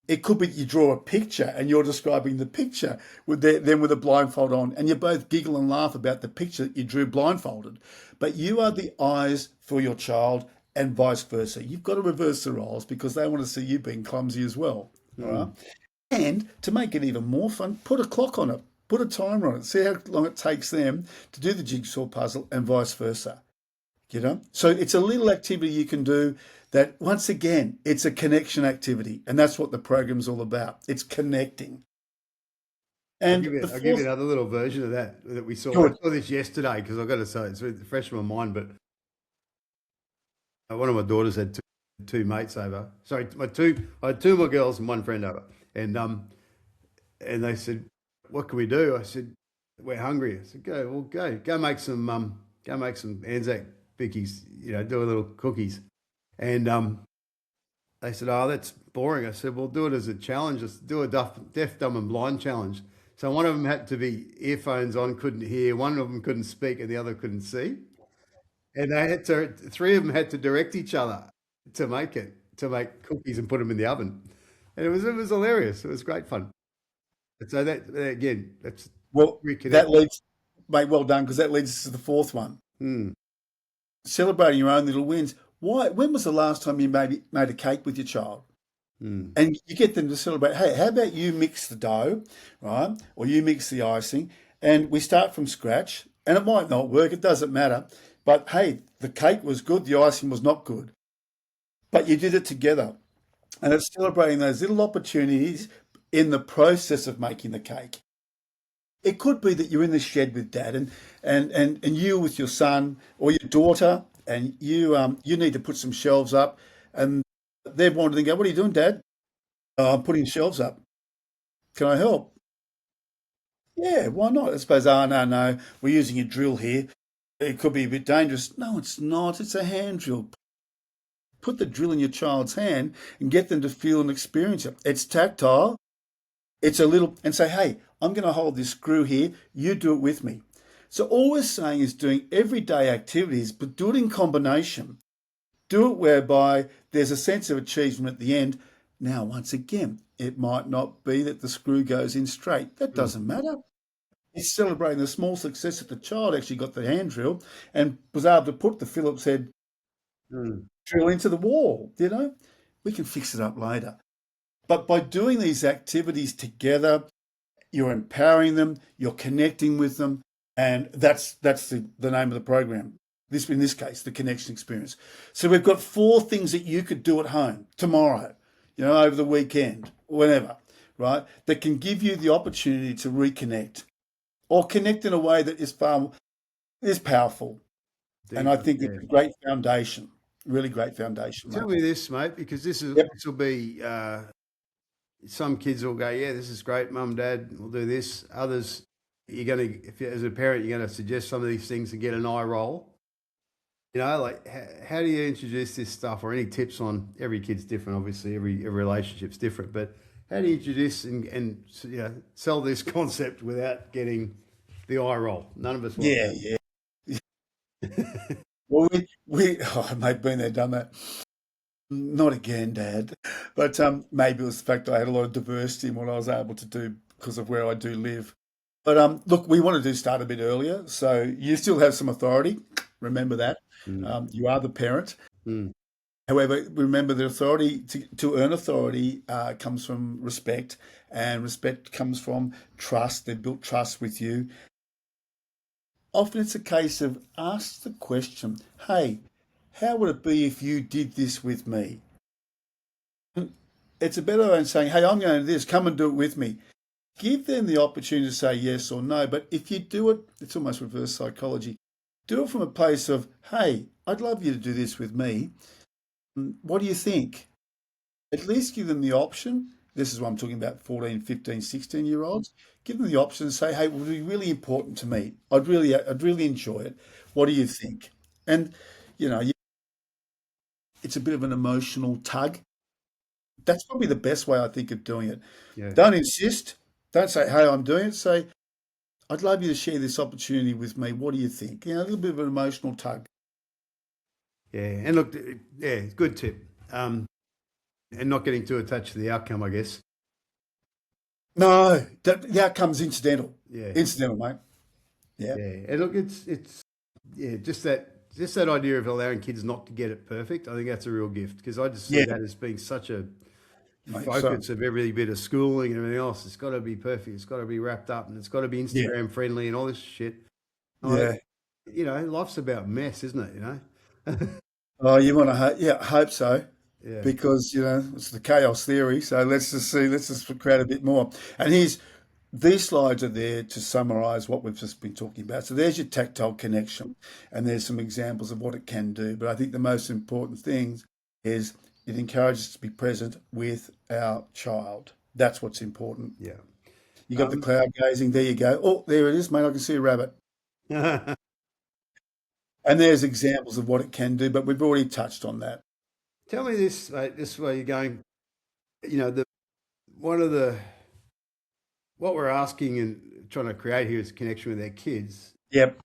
[SPEAKER 2] it could be you draw a picture and you're describing the picture with them with a blindfold on, and you both giggle and laugh about the picture that you drew blindfolded. But you are the eyes for your child and vice versa. You've got to reverse the roles because they want to see you being clumsy as well. All right.
[SPEAKER 1] Hmm.
[SPEAKER 2] And to make it even more fun, put a clock on it, put a timer on it, see how long it takes them to do the jigsaw puzzle and vice versa. So it's a little activity you can do that, once again, it's a connection activity. And that's what the program's all about. It's connecting.
[SPEAKER 1] I'll
[SPEAKER 2] And
[SPEAKER 1] give you,
[SPEAKER 2] the
[SPEAKER 1] I'll give you
[SPEAKER 2] fourth,
[SPEAKER 1] another little version of that we saw. I
[SPEAKER 2] good.
[SPEAKER 1] saw this yesterday because I've got to say it's fresh in my mind. But one of my daughters had two mates over. Sorry, I had two more girls and one friend over, and they said, "What can we do?" I said, "We're hungry." I said, Go make some Anzac bickies. Do a little cookies." And they said, "Oh, that's boring." I said, "Well, do it as a challenge. Let's do a deaf, dumb, and blind challenge." So one of them had to be earphones on, couldn't hear. One of them couldn't speak, and the other couldn't see. And three of them had to direct each other to make cookies and put them in the oven. And it was hilarious. It was great fun. And so again, that's
[SPEAKER 2] Well,
[SPEAKER 1] reconnect.
[SPEAKER 2] that leads, mate, well done, because that leads us to the fourth one.
[SPEAKER 1] Hmm.
[SPEAKER 2] Celebrating your own little wins. Why? When was the last time you made a cake with your child?
[SPEAKER 1] Mm.
[SPEAKER 2] And you get them to celebrate, hey, how about you mix the dough, right? Or you mix the icing, and we start from scratch. And it might not work, it doesn't matter. But hey, the cake was good, the icing was not good. But you did it together. And it's celebrating those little opportunities in the process of making the cake. It could be that you're in the shed with dad and you with your son or your daughter and you need to put some shelves up and they're wanting to go, what are you doing, Dad? "Oh, I'm putting shelves up. Can I help? Yeah, why not? I suppose, oh, no, we're using a drill here. It could be a bit dangerous. No, it's not. It's a hand drill. Put the drill in your child's hand and get them to feel and experience it. It's tactile. It's a little, and say, hey, I'm going to hold this screw here. You do it with me. So all we're saying is doing everyday activities, but do it in combination. Do it whereby there's a sense of achievement at the end. Now, once again, it might not be that the screw goes in straight. That
[SPEAKER 1] Mm.
[SPEAKER 2] doesn't matter. It's celebrating the small success that the child actually got the hand drill and was able to put the Phillips head
[SPEAKER 1] Mm.
[SPEAKER 2] drill into the wall. We can fix it up later. But by doing these activities together, you're empowering them, you're connecting with them, and that's the name of the program. This in this case, the connection experience. So we've got 4 things that you could do at home tomorrow, over the weekend, whenever, right? That can give you the opportunity to reconnect or connect in a way that is powerful. And I
[SPEAKER 1] Deeper,
[SPEAKER 2] think it's
[SPEAKER 1] yeah.
[SPEAKER 2] a great foundation, really great foundation, mate.
[SPEAKER 1] Tell me this, mate, because
[SPEAKER 2] Yep.
[SPEAKER 1] this will be some kids will go, yeah, this is great, mum, dad, we'll do this. Others, you're gonna, if you, as a parent, you're gonna suggest some of these things and get an eye roll. Like how do you introduce this stuff, or any tips on? Every kid's different, obviously. Every relationship's different, but how do you introduce and sell this concept without getting the eye roll? None of us want
[SPEAKER 2] Yeah,
[SPEAKER 1] that.
[SPEAKER 2] yeah. Well, mate, been there, done that. Not again, Dad. But maybe it was the fact that I had a lot of diversity in what I was able to do because of where I do live. But look, we wanted to start a bit earlier, so you still have some authority. Remember that.
[SPEAKER 1] Mm.
[SPEAKER 2] You are the parent.
[SPEAKER 1] Mm.
[SPEAKER 2] However, remember the authority to earn authority comes from respect, and respect comes from trust. They've built trust with you. Often it's a case of ask the question, hey, how would it be if you did this with me? It's a better way than saying, hey, I'm going to do this, come and do it with me. Give them the opportunity to say yes or no. But if you do it, it's almost reverse psychology. Do it from a place of, hey, I'd love you to do this with me. What do you think? At least give them the option. This is what I'm talking about 14, 15, 16-year-olds. Give them the option to say, hey, it would be really important to me. I'd really enjoy it. What do you think? And, it's a bit of an emotional tug. That's probably the best way I think of doing it.
[SPEAKER 1] Yeah,
[SPEAKER 2] Don't insist. Don't say, hey, I'm doing it. Say, I'd love you to share this opportunity with me. What do you think? A little bit of an emotional tug.
[SPEAKER 1] yeah, and look, yeah, good tip. And not getting too attached to the outcome, I guess.
[SPEAKER 2] No, the outcome's incidental.
[SPEAKER 1] Yeah,
[SPEAKER 2] Incidental, mate. Yeah.
[SPEAKER 1] yeah, and look, it's yeah, just that idea of allowing kids not to get it perfect. I think that's a real gift, because I just see
[SPEAKER 2] Yeah,
[SPEAKER 1] that as being such a
[SPEAKER 2] mate. So,
[SPEAKER 1] focus of every bit of schooling and everything else. It's got to be perfect. It's got to be wrapped up, and it's got to be
[SPEAKER 2] yeah,
[SPEAKER 1] Instagram friendly and all this shit. I'm like,
[SPEAKER 2] yeah.
[SPEAKER 1] life's about mess, isn't it?
[SPEAKER 2] Oh, you want to, yeah, I hope so.
[SPEAKER 1] Yeah.
[SPEAKER 2] Because, it's the chaos theory. So let's just create a bit more. And these slides are there to summarize what we've just been talking about. So there's your tactile connection, and there's some examples of what it can do. But I think the most important thing is it encourages us to be present with our child. That's what's important.
[SPEAKER 1] Yeah.
[SPEAKER 2] You got the
[SPEAKER 1] Um,
[SPEAKER 2] cloud gazing. There you go. Oh, there it is, mate. I can see a rabbit.
[SPEAKER 1] tell
[SPEAKER 2] And there's examples of what it can do, but we've already touched on that.
[SPEAKER 1] me this, mate, this way you're going. The one of the what we're asking and trying to create here is connection with our kids.
[SPEAKER 2] Yep.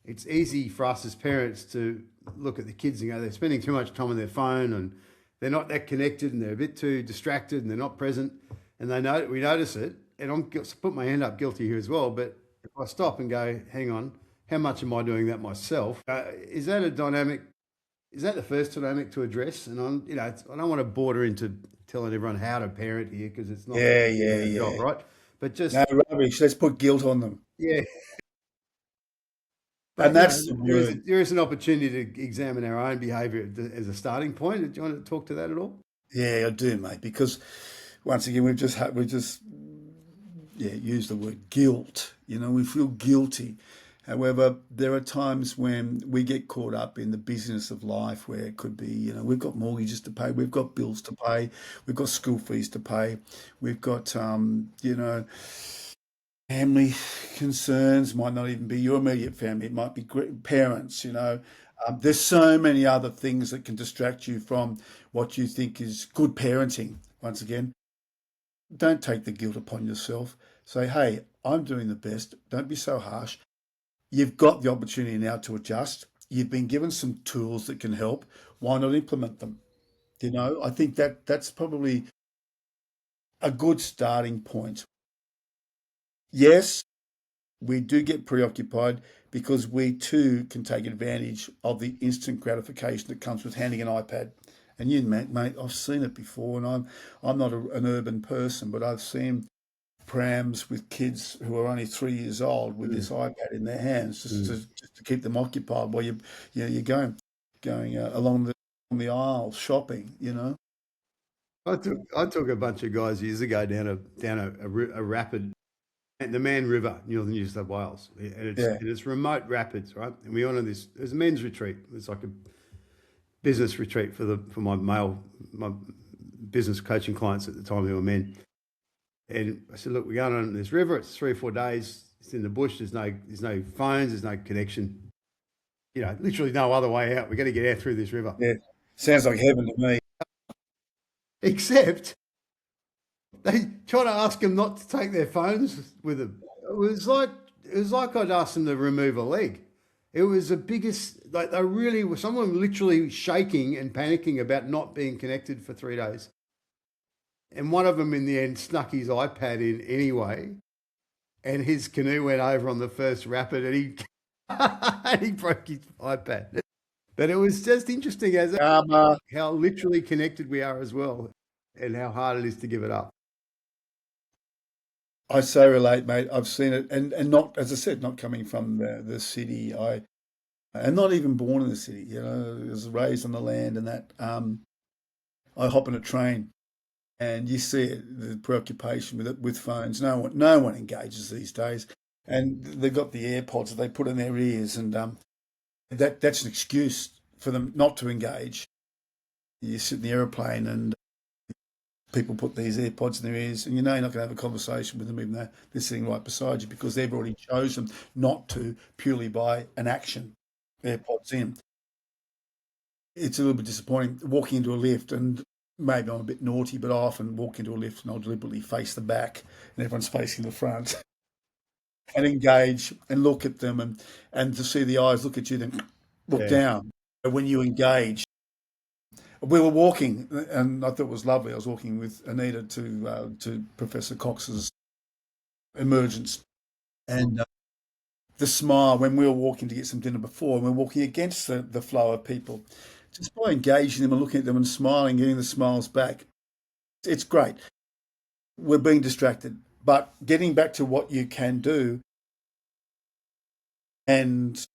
[SPEAKER 1] It's easy for us as parents to look at the kids and go, they're spending too much time on their phone and they're not that connected and they're a bit too distracted and they're not present. And we notice it. And put my hand up, guilty here as well. But if I stop and go, hang on, how much am I doing that myself? Is that a dynamic is that the first dynamic to address? And I don't want to border into telling everyone how to parent here because it's not
[SPEAKER 2] Yeah, yeah,
[SPEAKER 1] our job,
[SPEAKER 2] yeah.
[SPEAKER 1] right? But
[SPEAKER 2] No
[SPEAKER 1] just
[SPEAKER 2] rubbish. Let's put guilt on them.
[SPEAKER 1] yeah,
[SPEAKER 2] And
[SPEAKER 1] but
[SPEAKER 2] that's the word.
[SPEAKER 1] there is an opportunity to examine our own behaviour as a starting point. Do you want to talk to that at all?
[SPEAKER 2] Yeah, I do, mate. Because once again, we've just used the word guilt. We feel guilty. However, there are times when we get caught up in the business of life where it could be, we've got mortgages to pay, we've got bills to pay, we've got school fees to pay, we've got, family concerns, might not even be your immediate family, it might be parents, there's so many other things that can distract you from what you think is good parenting. Once again, don't take the guilt upon yourself. Say, hey, I'm doing the best. Don't be so harsh. You've got the opportunity now to adjust. You've been given some tools that can help. Why not implement them? I think that's probably a good starting point. Yes, we do get preoccupied because we too can take advantage of the instant gratification that comes with handing an iPad. And mate, I've seen it before, and I'm not an urban person, but I've seen prams with kids who are only 3 years old with this iPad in their hands, just to keep them occupied while you're going along the aisle shopping.
[SPEAKER 1] I took a bunch of guys years ago down a rapid, the Man River, Northern New South Wales,
[SPEAKER 2] Yeah,
[SPEAKER 1] and it's remote rapids, right? And we went on this. It was a men's retreat. It was like a business retreat for my business coaching clients at the time who were men. And I said, look, we're going on this river. It's 3 or 4 days. It's in the bush. There's no phones. There's no connection. Literally no other way out. We're going to get out through this river.
[SPEAKER 2] yeah. Sounds like heaven to me.
[SPEAKER 1] Except they try to ask them not to take their phones with them. It was like I'd asked them to remove a leg. It was the biggest. Like they really were. Someone literally shaking and panicking about not being connected for 3 days. And one of them in the end snuck his iPad in anyway, and his canoe went over on the first rapid, and he and he broke his iPad. But it was just interesting how literally connected we are as well, and how hard it is to give it up.
[SPEAKER 2] I so relate, mate. I've seen it, and not, as I said, not coming from the city. And not even born in the city. I was raised on the land, and that. I hop on a train, and you see it, the preoccupation with phones. No one engages these days, and they've got the AirPods that they put in their ears, and that's an excuse for them not to engage. You sit in the aeroplane, and people put these AirPods in their ears, and you're not going to have a conversation with them even though they're sitting right beside you, because they've already chosen not to, purely by an action. AirPods in. It's a little bit disappointing walking into a lift, and maybe I'm a bit naughty, but I often walk into a lift and I'll deliberately face the back and everyone's facing the front and engage and look at them, and to see the eyes look at you, then look
[SPEAKER 1] Yeah.
[SPEAKER 2] down. When you engage, we were walking, and I thought it was lovely. I was walking with Anita to Professor Cox's emergence, and the smile when we were walking to get some dinner before, and we're walking against the flow of people, just by engaging them and looking at them and smiling, getting the smiles back. It's great. We're being distracted, but getting back to what you can do and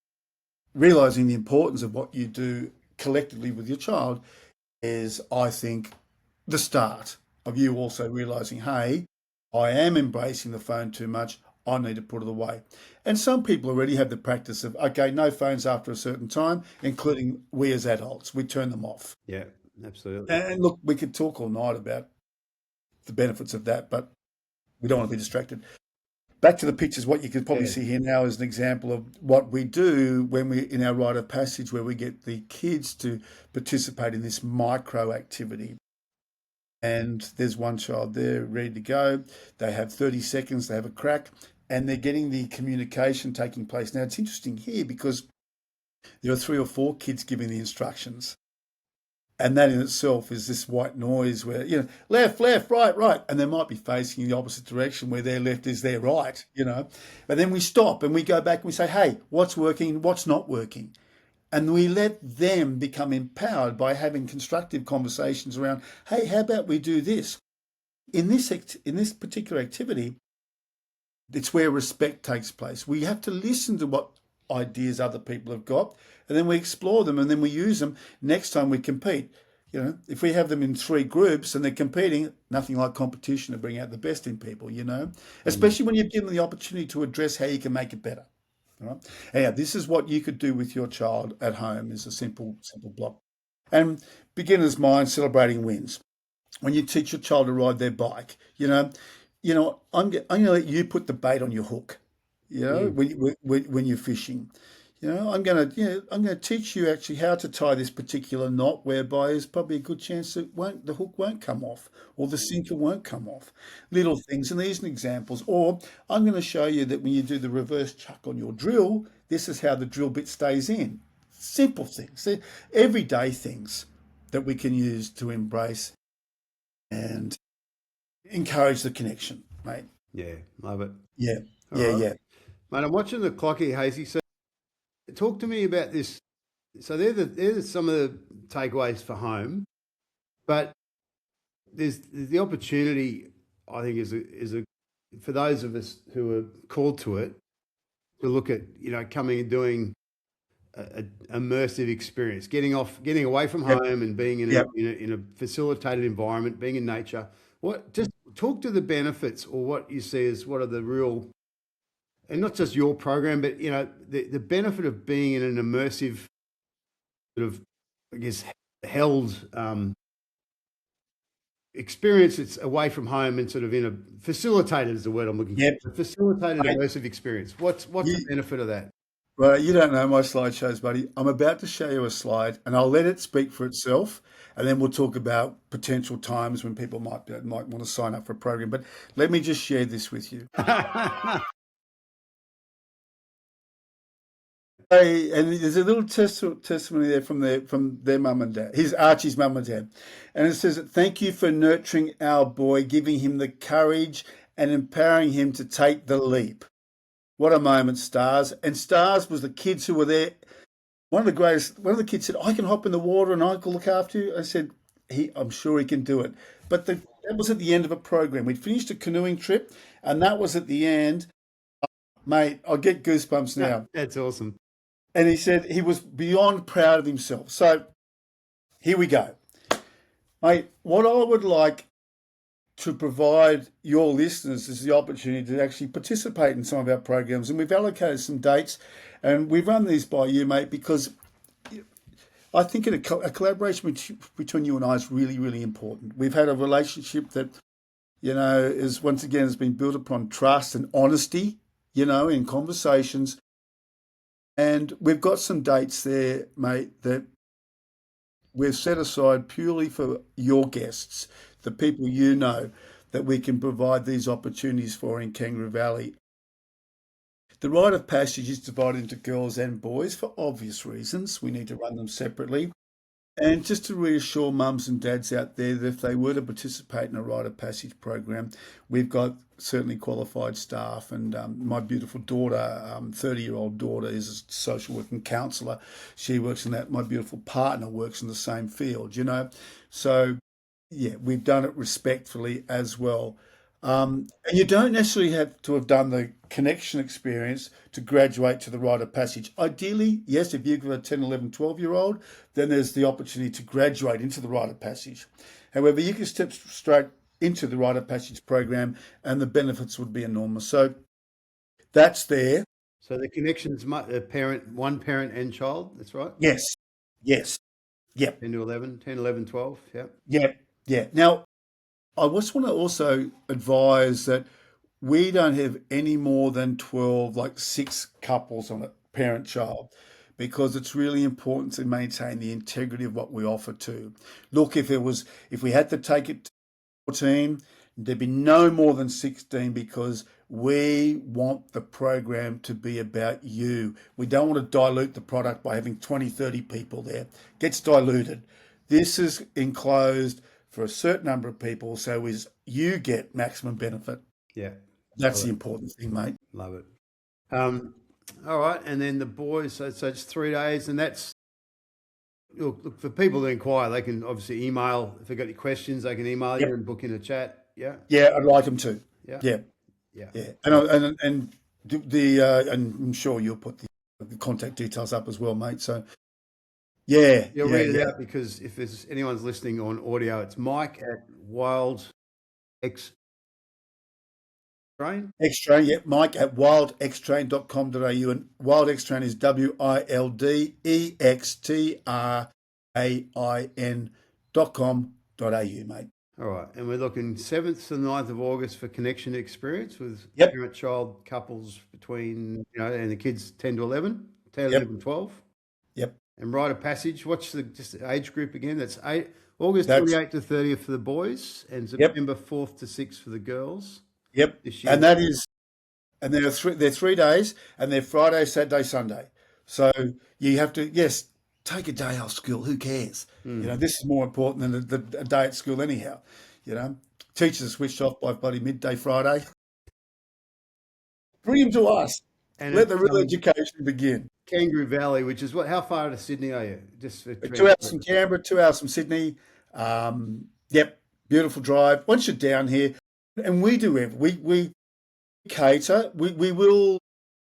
[SPEAKER 2] realizing the importance of what you do collectively with your child is, I think, the start of you also realizing, hey, I am embracing the phone too much. I need to put it away. And some people already have the practice of, okay, no phones after a certain time, including we as adults. We turn them off.
[SPEAKER 1] Yeah, absolutely.
[SPEAKER 2] And look, we could talk all night about the benefits of that, but we don't want to be distracted. Back to the pictures, what you can probably
[SPEAKER 1] Yeah.
[SPEAKER 2] see here now is an example of what we do when we, in our rite of passage, where we get the kids to participate in this micro activity. And there's one child there ready to go. They have 30 seconds, they have a crack, and they're getting the communication taking place. Now, it's interesting here because there are 3 or 4 kids giving the instructions. And that in itself is this white noise where, left, right. And they might be facing in the opposite direction where their left is their right. But then we stop and we go back and we say, hey, what's working, what's not working? And we let them become empowered by having constructive conversations around, hey, how about we do this? In this particular activity, it's where respect takes place. We have to listen to what ideas other people have got, and then we explore them, and then we use them next time we compete. You know, if we have them in 3 groups and they're competing, nothing like competition to bring out the best in people, you know, especially when you've given them the opportunity to address how you can make it better. All right. Yeah, this is what you could do with your child at home is a simple block. And beginner's mind, celebrating wins. When you teach your child to ride their bike, I'm going to let you put the bait on your hook. When you're fishing, I'm going to teach you actually how to tie this particular knot, whereby there's probably a good chance that the hook won't come off, or the sinker won't come off. Little things, and these are examples. Or I'm going to show you that when you do the reverse chuck on your drill, this is how the drill bit stays in. Simple things, everyday things that we can use to embrace and encourage the connection, mate.
[SPEAKER 1] Yeah, love it.
[SPEAKER 2] Yeah,
[SPEAKER 1] All
[SPEAKER 2] yeah,
[SPEAKER 1] right.
[SPEAKER 2] yeah.
[SPEAKER 1] Mate, I'm watching the clock here, Hazy. So talk to me about this. So they're some of the takeaways for home, but there's the opportunity, I think, is a for those of us who are called to it, to look at, coming and doing a immersive experience, getting away from
[SPEAKER 2] Yep,
[SPEAKER 1] home and being
[SPEAKER 2] yep.
[SPEAKER 1] in a facilitated environment, being in nature. Just talk to the benefits, or what you see as what are the real, and not just your program, but the benefit of being in an immersive sort of, I guess, held experience. It's away from home and sort of in a facilitated is the word I'm looking
[SPEAKER 2] Yep.
[SPEAKER 1] for. A facilitated
[SPEAKER 2] Mate,
[SPEAKER 1] immersive experience. What's the
[SPEAKER 2] you,
[SPEAKER 1] benefit of that?
[SPEAKER 2] well, you don't know my slideshows, buddy. I'm about to show you a slide, and I'll let it speak for itself, and then we'll talk about potential times when people might want to sign up for a program. But let me just share this with you. Hey, and there's a little testimony there from their mum and dad. Here's Archie's mum and dad, and it says, "Thank you for nurturing our boy, giving him the courage and empowering him to take the leap." What a moment, Stars. And Stars was the kids who were there. One of the kids said, "I can hop in the water and I can look after you." I said, I'm sure he can do it. But that was at the end of a program. We'd finished a canoeing trip, and that was at the end. Mate, I get goosebumps now.
[SPEAKER 1] That's awesome.
[SPEAKER 2] And he said he was beyond proud of himself. So here we go. Mate, what I would like to provide your listeners is the opportunity to actually participate in some of our programs. And we've allocated some dates, and we've run these by you, mate, because I think a collaboration between you and I is really, really important. We've had a relationship that, is once again has been built upon trust and honesty, in conversations. And we've got some dates there, mate, that we've set aside purely for your guests, the people that we can provide these opportunities for in Kangaroo Valley. The rite of passage is divided into girls and boys for obvious reasons. We need to run them separately. And just to reassure mums and dads out there that if they were to participate in a rite of passage program, we've got certainly qualified staff. And my beautiful daughter, 30-year-old daughter, is a social work and counsellor. She works in that. My beautiful partner works in the same field, So, yeah, we've done it respectfully as well. And you don't necessarily have to have done the connection experience to graduate to the rite of passage. Ideally, yes, if you've got a 10, 11, 12-year-old, then there's the opportunity to graduate into the rite of passage. However, you can step straight into the rite of passage program and the benefits would be enormous. So that's there.
[SPEAKER 1] So the connection's one parent and child, that's right?
[SPEAKER 2] Yes. Yep.
[SPEAKER 1] 10 to 11, 10, 11, 12,
[SPEAKER 2] Yeah. Now, I just want to also advise that we don't have any more than 12, like 6 couples on a parent-child, because it's really important to maintain the integrity of what we offer too. Look, if we had to take it to 14, there'd be no more than 16, because we want the program to be about you. We don't want to dilute the product by having 20, 30 people there. It gets diluted. This is enclosed for a certain number of people, so you get maximum benefit.
[SPEAKER 1] Yeah.
[SPEAKER 2] That's the important thing, mate.
[SPEAKER 1] Love it. All right, and then the boys, so it's 3 days, and that's look, for people to inquire, they can obviously email. If they've got any questions, they can email you
[SPEAKER 2] Yep.
[SPEAKER 1] and book in a chat. Yeah,
[SPEAKER 2] Yeah, I'd like them to.
[SPEAKER 1] yeah,
[SPEAKER 2] Yeah,
[SPEAKER 1] yeah.
[SPEAKER 2] yeah. And and I'm sure you'll put the contact details up as well, mate. So yeah,
[SPEAKER 1] You'll
[SPEAKER 2] yeah,
[SPEAKER 1] read it
[SPEAKER 2] yeah.
[SPEAKER 1] out because if there's anyone's listening on audio, it's Mike at Wild X Train.
[SPEAKER 2] Xtrain, yeah, Mike at wildextrain.com.au, and Wild Xtrain is WILDEXTRAIN.com.au, mate.
[SPEAKER 1] All right, and we're looking 7th to 9th of August for connection experience with
[SPEAKER 2] Yep,
[SPEAKER 1] parent-child couples between, and the kids 10 to 11, 10,
[SPEAKER 2] yep,
[SPEAKER 1] 11, 12.
[SPEAKER 2] yep.
[SPEAKER 1] And Rite of Passage, what's just the age group again? That's August
[SPEAKER 2] That's
[SPEAKER 1] 28th to 30th for the boys and
[SPEAKER 2] yep,
[SPEAKER 1] September 4th to 6th for the girls
[SPEAKER 2] yep.
[SPEAKER 1] this
[SPEAKER 2] And
[SPEAKER 1] year.
[SPEAKER 2] that is, and they're 3 days, and they're Friday, Saturday, Sunday. So you have to, yes, take a day off school. Who cares? This is more important than a day at school anyhow. Teachers are switched off by bloody midday Friday. Bring them to us.
[SPEAKER 1] And
[SPEAKER 2] Let
[SPEAKER 1] it's
[SPEAKER 2] the real education begin.
[SPEAKER 1] Kangaroo Valley, which is how far out of Sydney are you? Just for
[SPEAKER 2] 2 hours from Canberra, 2 hours from Sydney. Yep, beautiful drive. Once you're down here, and we do we cater. We will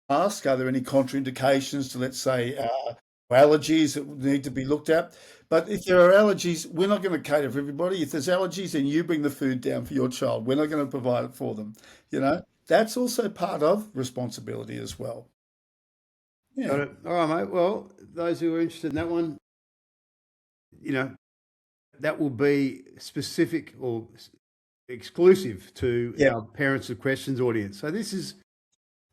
[SPEAKER 2] ask, are there any contraindications to, let's say, allergies that need to be looked at? But if there are allergies, we're not going to cater for everybody. If there's allergies, then you bring the food down for your child. We're not going to provide it for them. That's also part of responsibility as well.
[SPEAKER 1] Got
[SPEAKER 2] Yeah.
[SPEAKER 1] it. All right, mate. Well, those who are interested in that one, that will be specific or exclusive to
[SPEAKER 2] Yep.
[SPEAKER 1] our Parents with Questions audience. So this is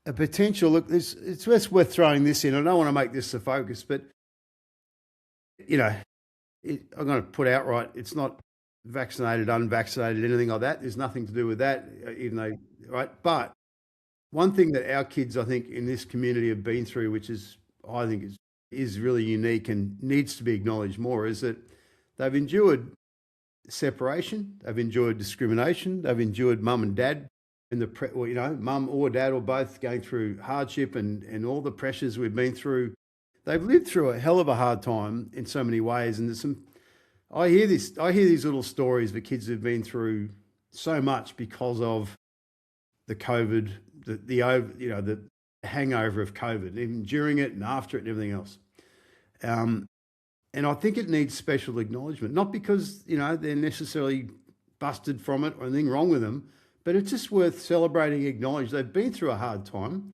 [SPEAKER 1] a potential look. It's worth throwing this in. I don't want to make this the focus, but I'm going to put outright, it's not vaccinated, unvaccinated, anything like that. There's nothing to do with that, even though, right? But one thing that our kids, I think, in this community have been through, which I think is really unique and needs to be acknowledged more, is that they've endured separation, they've endured discrimination, they've endured mum and dad mum or dad or both going through hardship and all the pressures we've been through. They've lived through a hell of a hard time in so many ways. And I hear these little stories of kids who've been through so much because of the COVID, the hangover of COVID, even during it and after it and everything else. And I think it needs special acknowledgement, not because, they're necessarily busted from it or anything wrong with them, but it's just worth celebrating, acknowledge they've been through a hard time.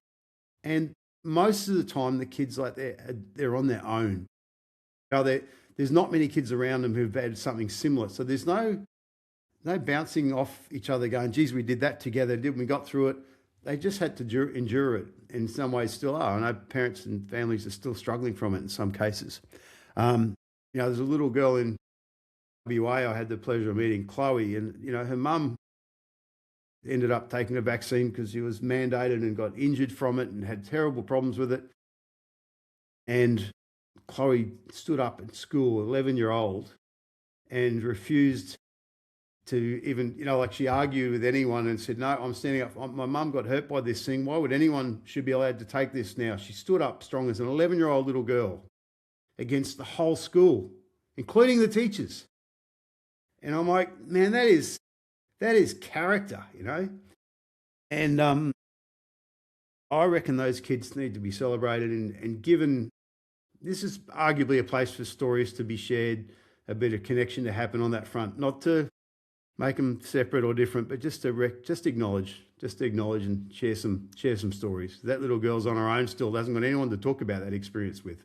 [SPEAKER 1] And most of the time, the kids they're on their own. There's not many kids around them who've had something similar. So there's no bouncing off each other going, geez, we did that together, we got through it. They just had to endure it. In some ways still are. I know parents and families are still struggling from it in some cases. There's a little girl in WA I had the pleasure of meeting, Chloe, and, her mum ended up taking a vaccine because she was mandated and got injured from it and had terrible problems with it. And Chloe stood up at school, 11-year-old, and refused to even, she argued with anyone and said, no, I'm standing up. My mum got hurt by this thing. Why would anyone should be allowed to take this now? She stood up strong as an 11-year-old little girl against the whole school, including the teachers. And I'm like, man, that is character, And I reckon those kids need to be celebrated and given. This is arguably a place for stories to be shared, a bit of connection to happen on that front, not to make them separate or different, but just to acknowledge and share some stories. That little girl's on her own still, hasn't got anyone to talk about that experience with.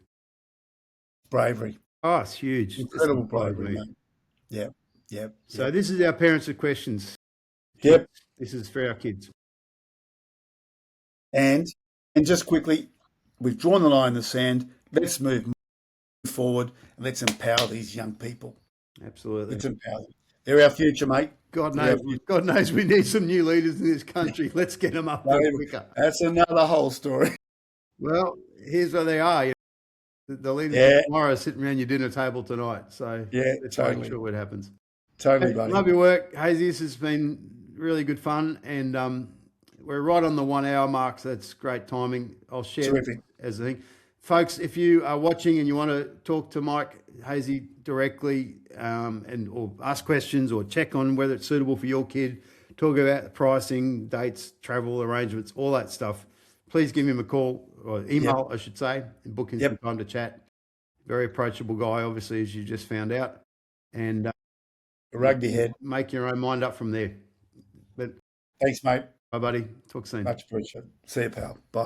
[SPEAKER 2] Bravery.
[SPEAKER 1] Oh, it's huge.
[SPEAKER 2] Incredible bravery, mate. Yep. Yep.
[SPEAKER 1] So
[SPEAKER 2] yep.
[SPEAKER 1] this is our Parents with Questions.
[SPEAKER 2] Yep.
[SPEAKER 1] This is for our kids.
[SPEAKER 2] And just quickly, we've drawn the line in the sand. Let's move forward and let's empower these young people.
[SPEAKER 1] Absolutely.
[SPEAKER 2] Let's empower them. They're our future, mate.
[SPEAKER 1] God knows we need some new leaders in this country. Let's get them up there quicker.
[SPEAKER 2] That's another whole story.
[SPEAKER 1] Well, here's where they are. The leaders of tomorrow are sitting around your dinner table tonight. So let's
[SPEAKER 2] totally.
[SPEAKER 1] make sure what happens.
[SPEAKER 2] Totally, buddy.
[SPEAKER 1] Love your work, Hazy. This has been really good fun. And we're right on the 1 hour mark. So that's great timing. I'll share
[SPEAKER 2] Terrific.
[SPEAKER 1] as a thing. folks, if you are watching and you want to talk to Mike Hazy directly, or ask questions or check on whether it's suitable for your kid, talk about the pricing, dates, travel arrangements, all that stuff, please give him a call or email, I should say, and book in some time to chat. Very approachable guy, obviously, as you just found out. And
[SPEAKER 2] rugby head.
[SPEAKER 1] make your own mind up from there. But
[SPEAKER 2] Thanks, mate.
[SPEAKER 1] bye, buddy. Talk soon.
[SPEAKER 2] Much appreciated. See you, pal. Bye.